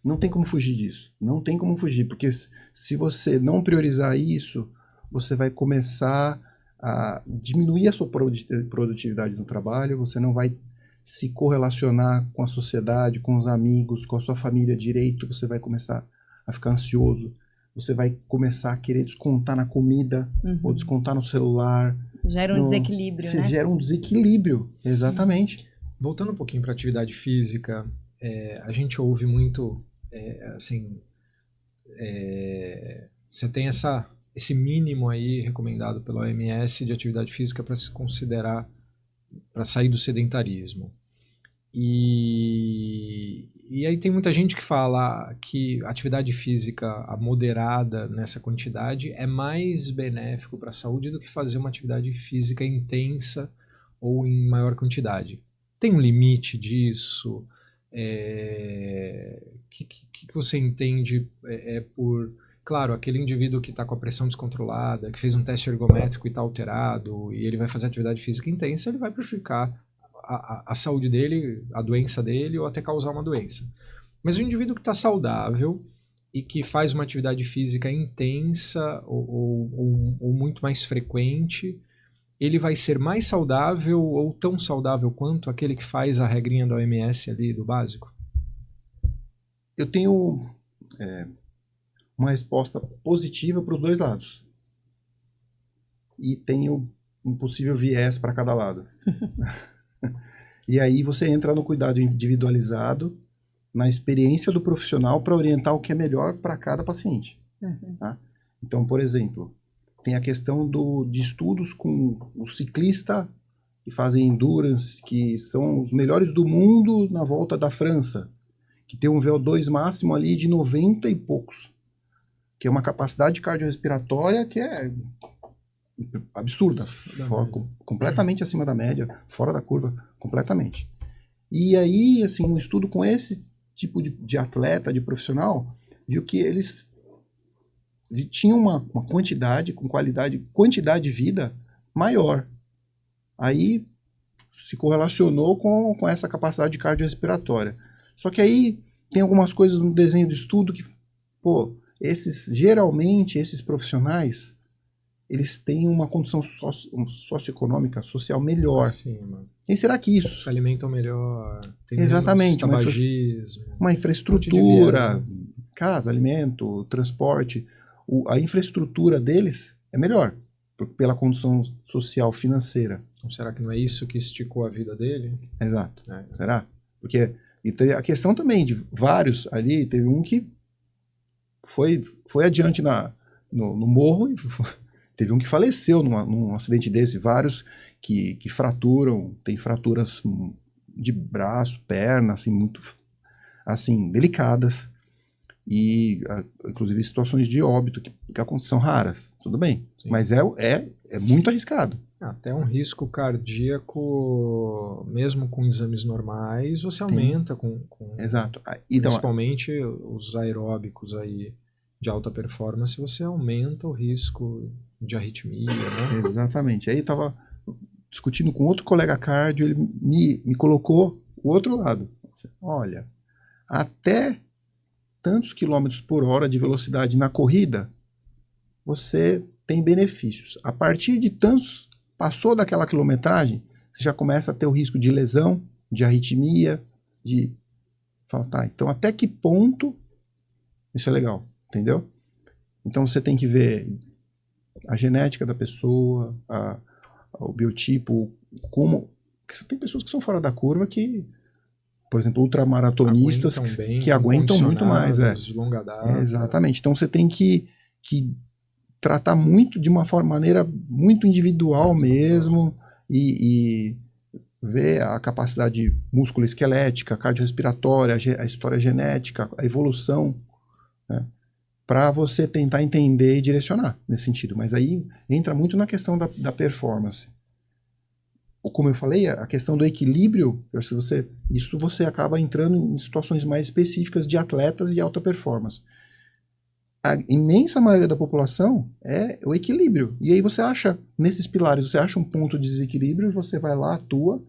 Não tem como fugir disso. Não tem como fugir, porque se você não priorizar isso, você vai começar a diminuir a sua produtividade no trabalho, você não vai se correlacionar com a sociedade, com os amigos, com a sua família direito, você vai começar a ficar ansioso, você vai começar a querer descontar na comida, ou descontar no celular. Gera um desequilíbrio, né? Gera um desequilíbrio, exatamente. Voltando um pouquinho para a atividade física, a gente ouve muito, você tem esse mínimo aí recomendado pela OMS de atividade física para se considerar, para sair do sedentarismo. E aí tem muita gente que fala que atividade física moderada nessa quantidade é mais benéfico para a saúde do que fazer uma atividade física intensa ou em maior quantidade. Tem um limite disso? Que você entende por... Claro, aquele indivíduo que está com a pressão descontrolada, que fez um teste ergométrico e está alterado, e ele vai fazer atividade física intensa, ele vai prejudicar a saúde dele, a doença dele, ou até causar uma doença. Mas o indivíduo que está saudável e que faz uma atividade física intensa ou muito mais frequente, ele vai ser mais saudável ou tão saudável quanto aquele que faz a regrinha da OMS ali, do básico? Eu tenho uma resposta positiva para os dois lados. E tenho um possível viés para cada lado. E aí você entra no cuidado individualizado, na experiência do profissional para orientar o que é melhor para cada paciente. Tá? Então, por exemplo, tem a questão de estudos com o ciclista que fazem endurance, que são os melhores do mundo na volta da França, que tem um VO2 máximo ali de 90 e poucos, que é uma capacidade cardiorrespiratória que é absurda, completamente acima da média, fora da curva, completamente. E aí, assim, um estudo com esse tipo de atleta, de profissional, viu que eles tinham uma quantidade, quantidade de vida maior. Aí se correlacionou com essa capacidade cardiorrespiratória. Só que aí tem algumas coisas no desenho de estudo que, pô, geralmente esses profissionais, eles têm uma condição socioeconômica, social melhor. Sim, mano. E será que isso... Se alimentam melhor, tem Exatamente, menos tabagismo. uma infraestrutura, casa, alimento, transporte, a infraestrutura deles é melhor, pela condição social, financeira. Então, será que não é isso que esticou a vida dele? Exato. Será? Porque e teve a questão também de vários ali, teve um que foi adiante no morro e teve um que faleceu num acidente desse, vários que fraturam, tem fraturas de braço, perna, assim, muito assim, delicadas, e inclusive situações de óbito que são raras, tudo bem, sim, mas é muito arriscado. Até um risco cardíaco, mesmo com exames normais, você aumenta com exato. Principalmente os aeróbicos aí de alta performance, você aumenta o risco de arritmia, né? Exatamente. Aí eu estava discutindo com outro colega cardio, ele me colocou o outro lado. Olha, até tantos quilômetros por hora de velocidade na corrida, você tem benefícios. A partir de tantos, passou daquela quilometragem, você já começa a ter o risco de lesão, de arritmia, de... Tá, então até que ponto isso é legal, entendeu? Então você tem que ver a genética da pessoa, o biotipo, como... Porque tem pessoas que são fora da curva que, por exemplo, ultramaratonistas que aguentam muito mais. De longa data. Exatamente. Então você tem que tratar muito de uma maneira muito individual mesmo e ver a capacidade músculo-esquelética, cardiorrespiratória, a história genética, a evolução, né, para você tentar entender e direcionar nesse sentido. Mas aí entra muito na questão da performance. Como eu falei, a questão do equilíbrio, isso você acaba entrando em situações mais específicas de atletas de alta performance. A imensa maioria da população é o equilíbrio. E aí você acha, nesses pilares, você acha um ponto de desequilíbrio, você vai lá, atua,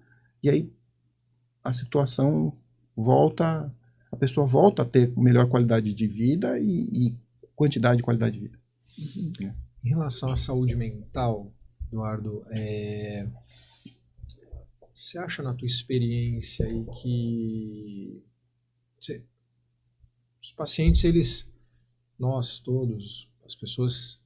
e aí a situação volta, a pessoa volta a ter melhor qualidade de vida e quantidade e qualidade de vida. Em relação à saúde mental, Eduardo, você acha na tua experiência aí que os pacientes, nós todos, as pessoas,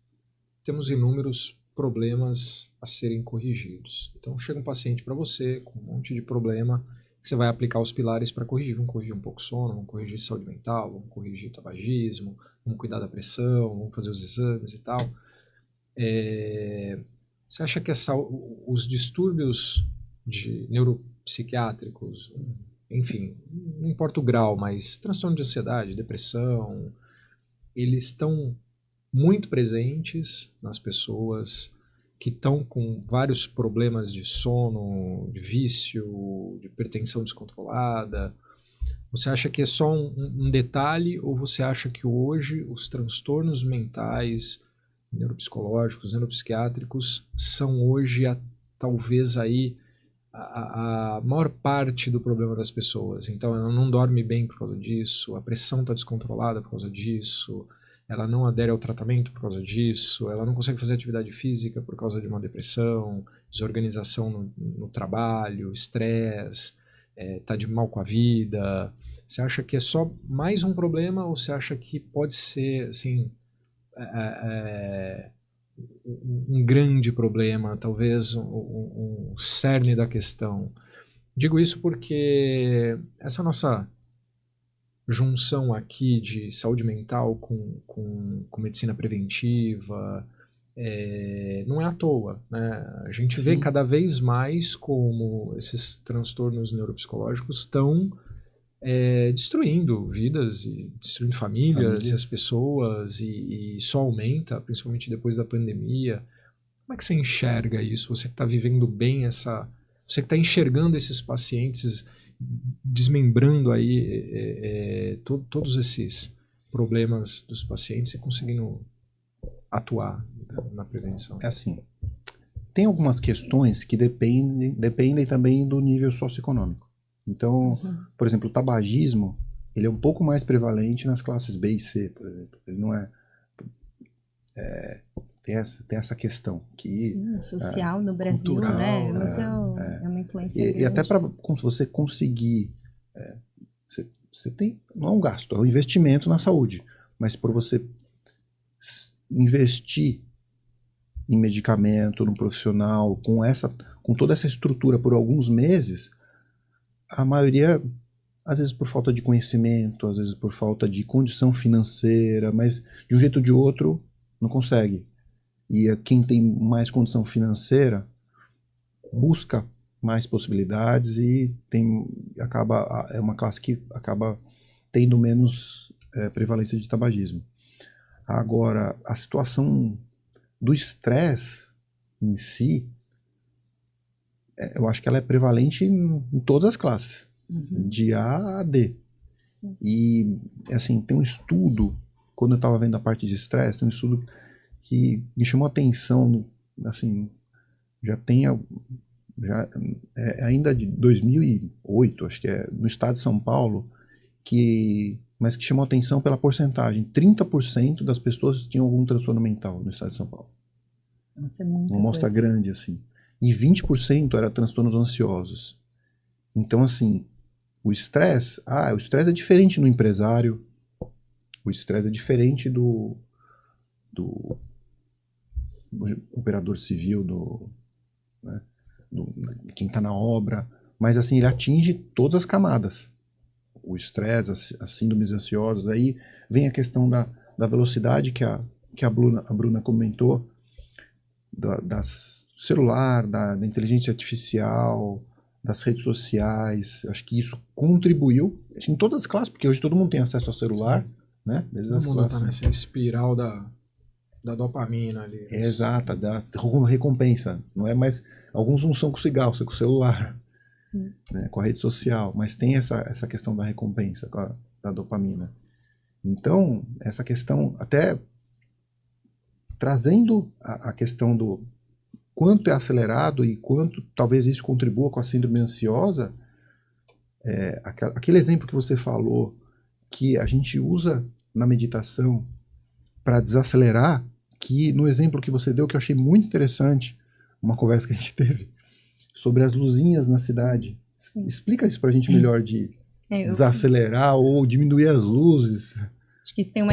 temos inúmeros problemas a serem corrigidos. Então chega um paciente para você com um monte de problema que você vai aplicar os pilares para corrigir. Vamos corrigir um pouco o sono, vamos corrigir saúde mental, vamos corrigir o tabagismo, vamos cuidar da pressão, vamos fazer os exames e tal. Você acha que os distúrbios neuropsiquiátricos, enfim, não importa o grau, mas transtorno de ansiedade, depressão, eles estão muito presentes nas pessoas que estão com vários problemas de sono, de vício, de hipertensão descontrolada? Você acha que é só um detalhe, ou você acha que hoje os transtornos mentais, neuropsicológicos, neuropsiquiátricos são hoje talvez aí a maior parte do problema das pessoas? Então ela não dorme bem por causa disso, a pressão está descontrolada por causa disso, ela não adere ao tratamento por causa disso, ela não consegue fazer atividade física por causa de uma depressão, desorganização no trabalho, estresse, tá de mal com a vida. Você acha que é só mais um problema, ou você acha que pode ser assim, um grande problema, talvez um cerne da questão? Digo isso porque essa nossa junção aqui de saúde mental com medicina preventiva não é à toa, né? A gente vê cada vez mais como esses transtornos neuropsicológicos estão destruindo vidas e destruindo famílias e as pessoas, e só aumenta, principalmente depois da pandemia. Como é que você enxerga isso? Você que está vivendo bem você que está enxergando esses pacientes desmembrando aí todos esses problemas dos pacientes e conseguindo atuar na prevenção. É assim, tem algumas questões que dependem também do nível socioeconômico. Então, por exemplo, o tabagismo, ele é um pouco mais prevalente nas classes B e C, por exemplo. Ele não tem essa questão que... Sim, social no Brasil, cultural, né? É uma influência E até grande. para você conseguir... Você tem... Não é um gasto, é um investimento na saúde. Mas para você investir em medicamento, no profissional, com toda essa estrutura por alguns meses, a maioria, às vezes por falta de conhecimento, às vezes por falta de condição financeira, mas de um jeito ou de outro não consegue. E quem tem mais condição financeira busca mais possibilidades e é uma classe que acaba tendo menos prevalência de tabagismo. Agora, a situação do estresse em si, eu acho que ela é prevalente em todas as classes, de A a D. E, assim, tem um estudo, quando eu estava vendo a parte de estresse, tem um estudo que me chamou a atenção, assim, ainda de 2008, acho que é no estado de São Paulo, mas que chamou a atenção pela porcentagem. 30% das pessoas tinham algum transtorno mental no estado de São Paulo. Nossa, é muita Uma amostra coisa. grande, assim. E 20% era transtornos ansiosos. Então, assim, o estresse é diferente no empresário, o estresse é diferente do operador civil, quem está na obra, mas assim, ele atinge todas as camadas. O estresse, as síndromes ansiosas, aí vem a questão da velocidade que a Bruna comentou, das celular, da inteligência artificial, das redes sociais. Acho que isso contribuiu em todas as classes, porque hoje todo mundo tem acesso ao celular, né? Desde Todo as mundo classes. tá nessa espiral da dopamina ali. Exata, da recompensa. Não é mais. Alguns não são com cigarro, são com o celular, né, com a rede social, mas tem essa questão da recompensa, da dopamina. Então, essa questão, até trazendo a questão do quanto é acelerado e quanto talvez isso contribua com a síndrome ansiosa, aquele exemplo que você falou, que a gente usa na meditação para desacelerar, que no exemplo que você deu, que eu achei muito interessante, uma conversa que a gente teve, sobre as luzinhas na cidade. Explica isso pra gente melhor, de desacelerar ou diminuir as luzes. Acho que isso tem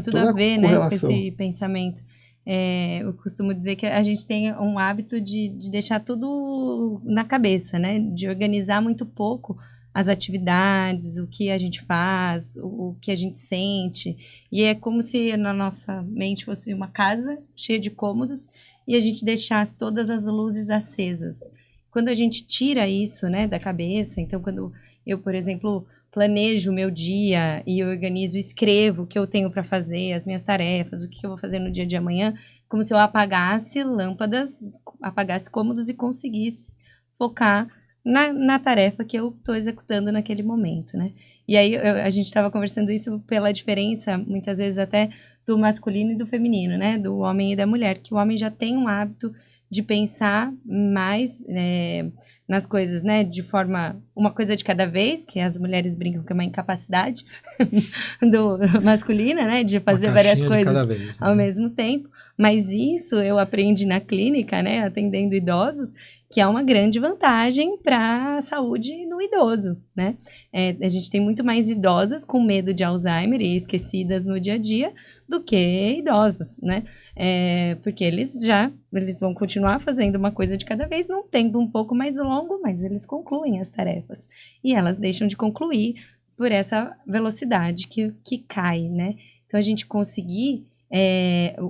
tudo Toda a ver, né, com correlação. esse pensamento. Eu costumo dizer que a gente tem um hábito de deixar tudo na cabeça, né? De organizar muito pouco as atividades, o que a gente faz, o que a gente sente. E é como se na nossa mente fosse uma casa cheia de cômodos e a gente deixasse todas as luzes acesas. Quando a gente tira isso, né, da cabeça, então quando eu, por exemplo, planejo o meu dia e organizo, escrevo o que eu tenho para fazer, as minhas tarefas, o que eu vou fazer no dia de amanhã, como se eu apagasse lâmpadas, apagasse cômodos e conseguisse focar na tarefa que eu estou executando naquele momento, né? E aí a gente estava conversando isso pela diferença, muitas vezes até, do masculino e do feminino, né? Do homem e da mulher, que o homem já tem um hábito de pensar mais nas coisas, né? De forma, uma coisa de cada vez, que as mulheres brincam que é uma incapacidade do masculina, né? De fazer várias coisas vez, né? ao mesmo tempo. Mas isso eu aprendi na clínica, né? Atendendo idosos, que é uma grande vantagem para a saúde no idoso, né? A gente tem muito mais idosas com medo de Alzheimer e esquecidas no dia a dia do que idosos, né? Porque eles vão continuar fazendo uma coisa de cada vez num tempo um pouco mais longo, mas eles concluem as tarefas. E elas deixam de concluir por essa velocidade que cai, né? Então, a gente conseguir...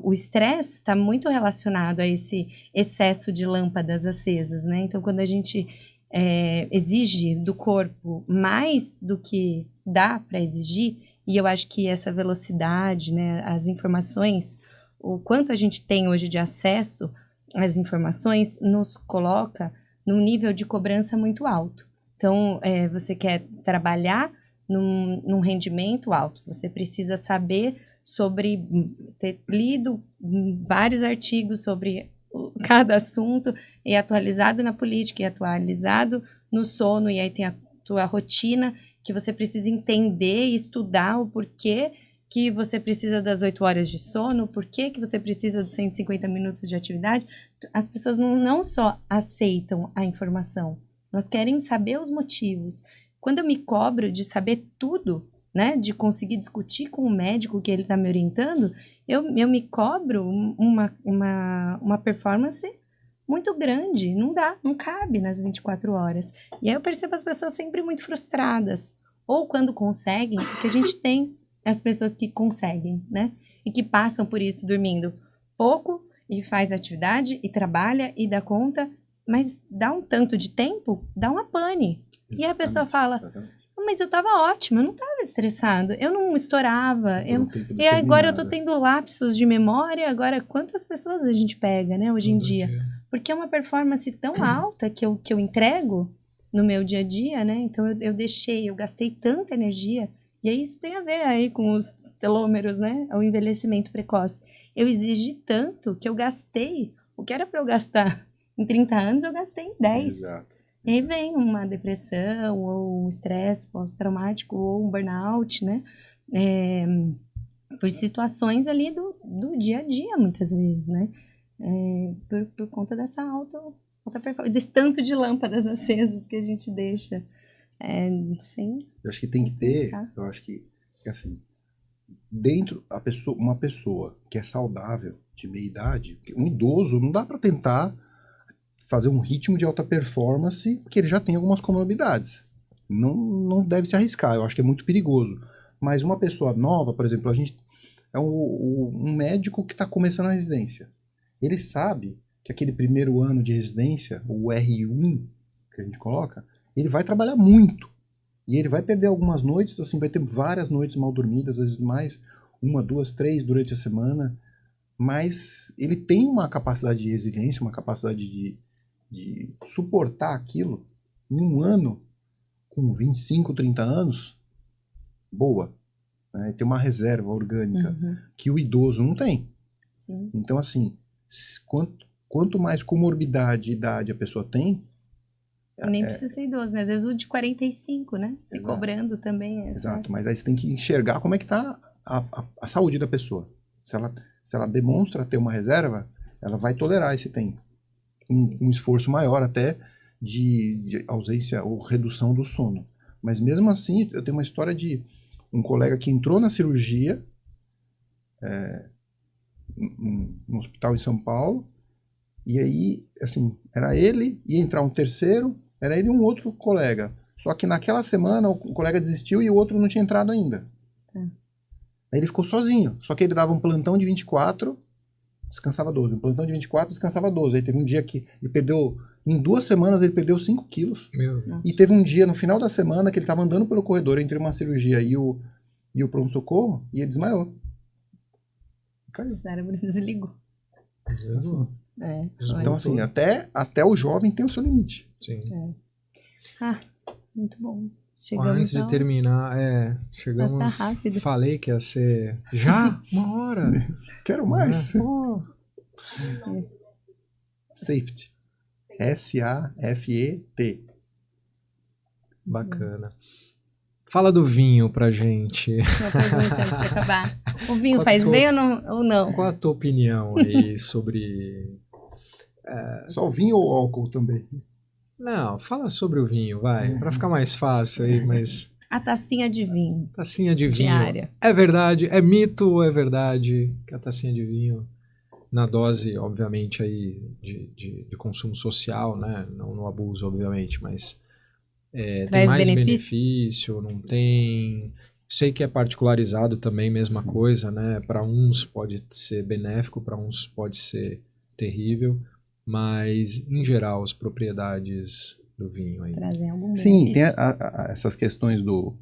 o estresse está muito relacionado a esse excesso de lâmpadas acesas, né? Então, quando a gente exige do corpo mais do que dá para exigir, e eu acho que essa velocidade, né, as informações, o quanto a gente tem hoje de acesso às informações, nos coloca num nível de cobrança muito alto. Então, você quer trabalhar num rendimento alto, você precisa saber ter lido vários artigos sobre cada assunto, e atualizado na política, e atualizado no sono, e aí tem a tua rotina, que você precisa entender e estudar o porquê que você precisa das 8 horas de sono, por que você precisa dos 150 minutos de atividade. As pessoas não só aceitam a informação, elas querem saber os motivos. Quando eu me cobro de saber tudo, né, de conseguir discutir com o médico que ele está me orientando, eu me cobro uma performance muito grande, não cabe nas 24 horas. E aí eu percebo as pessoas sempre muito frustradas, ou quando conseguem, porque a gente tem as pessoas que conseguem, né, e que passam por isso dormindo pouco, e faz atividade, e trabalha, e dá conta, mas dá um tanto de tempo, dá uma pane. E a pessoa fala, mas eu tava ótima, eu não tava estressada, eu não estourava, e agora eu tô tendo lapsos de memória. Agora, quantas pessoas a gente pega, né, hoje em dia? Porque é uma performance tão alta que eu entrego no meu dia a dia, né, então eu gastei tanta energia, e aí isso tem a ver aí com os telômeros, né, o envelhecimento precoce. Eu exigi tanto que eu gastei o que era para eu gastar em 30 anos, eu gastei em 10. Exato. E aí vem uma depressão, ou um estresse pós-traumático, ou um burnout, né? Por situações ali do dia a dia, muitas vezes, né? Por conta dessa alta performance, desse tanto de lâmpadas acesas que a gente deixa. Sem eu acho que tem que ter, pensar. eu acho que assim, uma pessoa que é saudável, de meia idade, um idoso, não dá para tentar fazer um ritmo de alta performance, porque ele já tem algumas comorbidades. Não deve se arriscar, eu acho que é muito perigoso. Mas uma pessoa nova, por exemplo, a gente é um médico que está começando a residência. Ele sabe que aquele primeiro ano de residência, o R1 que a gente coloca, ele vai trabalhar muito. E ele vai perder algumas noites, assim, vai ter várias noites mal dormidas, às vezes mais, 1, 2, 3 durante a semana. Mas ele tem uma capacidade de resiliência, uma capacidade de suportar aquilo em um ano, com 25, 30 anos, boa. Né? Tem uma reserva orgânica que o idoso não tem. Sim. Então, assim, quanto mais comorbidade e idade a pessoa tem... Nem precisa ser idoso, né? Às vezes o de 45, né? Se Exato. Cobrando também. Exato, mas aí você tem que enxergar como é que está a saúde da pessoa. Se ela demonstra ter uma reserva, ela vai tolerar esse tempo. Um esforço maior até de ausência ou redução do sono. Mas mesmo assim, eu tenho uma história de um colega que entrou na cirurgia no hospital em São Paulo, e aí, assim, era ele, ia entrar um terceiro, era ele e um outro colega. Só que naquela semana o colega desistiu e o outro não tinha entrado ainda. Aí ele ficou sozinho. Só que ele dava um plantão de 24, descansava 12. Um plantão de 24, descansava 12. Aí teve um dia que ele perdeu, em 2 semanas ele perdeu 5 quilos. E teve um dia no final da semana que ele estava andando pelo corredor entre uma cirurgia e o pronto-socorro, e ele desmaiou. Caiu. O cérebro desligou. Então, assim, até o jovem tem o seu limite. Sim. Muito bom. Chegamos Antes de terminar, chegamos. Passa rápido. Falei que ia ser. Já? 1 hora? Quero mais. Safety. SAFET. Bacana. Fala do vinho pra gente. Uma pergunta antes de acabar. O vinho faz bem ou não? Qual a tua opinião aí sobre... Só o vinho ou álcool também? Não, fala sobre o vinho, vai. Pra ficar mais fácil aí, mas... A tacinha de vinho. Tacinha de vinho. Diária. É verdade? É mito ou é verdade que a tacinha de vinho, na dose, obviamente, aí de consumo social, né? Não no abuso, obviamente, mas... tem mais benefício, não tem... Sei que é particularizado também, mesma Sim. coisa, né? Para uns pode ser benéfico, para uns pode ser terrível, mas, em geral, as propriedades do vinho aí. Trazem algum Sim, benefício. tem essas questões do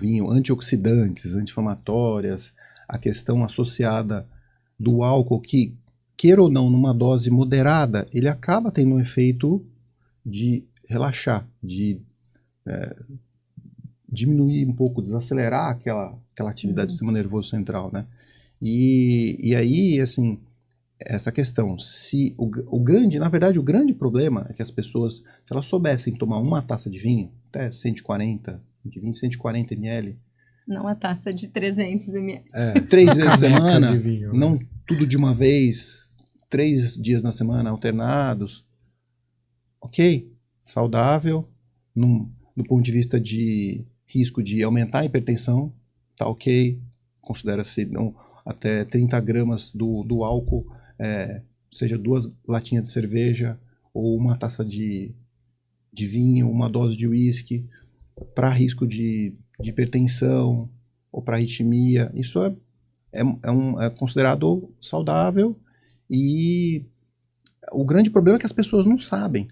vinho, antioxidantes, anti-inflamatórias, a questão associada do álcool, que, queira ou não, numa dose moderada, ele acaba tendo um efeito de relaxar, de diminuir um pouco, desacelerar aquela atividade do sistema nervoso central, né? E aí, assim, essa questão, se na verdade, o grande problema é que as pessoas, se elas soubessem tomar uma taça de vinho, até 140 ml, não a taça de 300 ml. 3 vezes a semana, de vinho, não tudo de uma vez, 3 dias na semana alternados, ok, saudável, do ponto de vista de risco de aumentar a hipertensão, tá ok, considera-se até 30 gramas do álcool, seja 2 latinhas de cerveja ou uma taça de vinho, uma dose de uísque, para risco de hipertensão ou para arritmia, isso é considerado saudável. E o grande problema é que as pessoas não sabem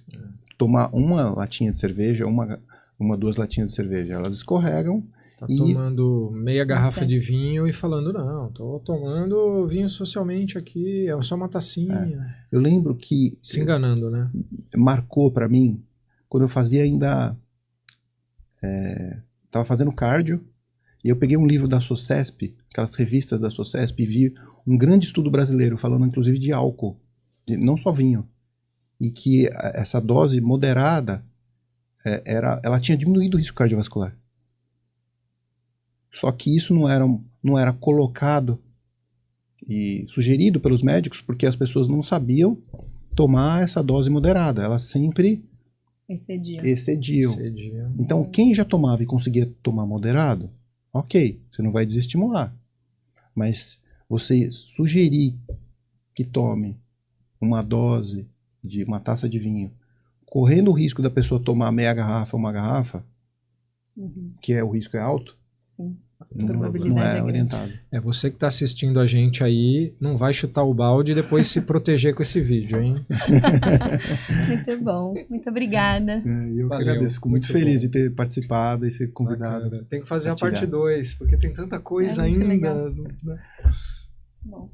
tomar uma latinha de cerveja, uma 2 latinhas de cerveja, elas escorregam. Tá tomando meia garrafa de vinho e falando, não, tô tomando vinho socialmente aqui, é só uma tacinha. Eu lembro que... Se enganando, né? Marcou para mim, quando eu fazia ainda... Tava fazendo cardio, e eu peguei um livro da Socesp, aquelas revistas da Socesp, e vi um grande estudo brasileiro, falando inclusive de álcool, não só vinho, e que essa dose moderada, ela tinha diminuído o risco cardiovascular. Só que isso não era colocado e sugerido pelos médicos, porque as pessoas não sabiam tomar essa dose moderada. Elas sempre excediam. Então, quem já tomava e conseguia tomar moderado, ok, você não vai desestimular. Mas você sugerir que tome uma dose de uma taça de vinho, correndo o risco da pessoa tomar meia garrafa ou uma garrafa, que o risco é alto, não é orientado. Você que está assistindo a gente aí, não vai chutar o balde e depois se proteger com esse vídeo, hein? Muito bom, muito obrigada. Eu que agradeço, fico muito feliz de ter participado e ser convidado. Tem que fazer a parte 2, porque tem tanta coisa ainda. Bom.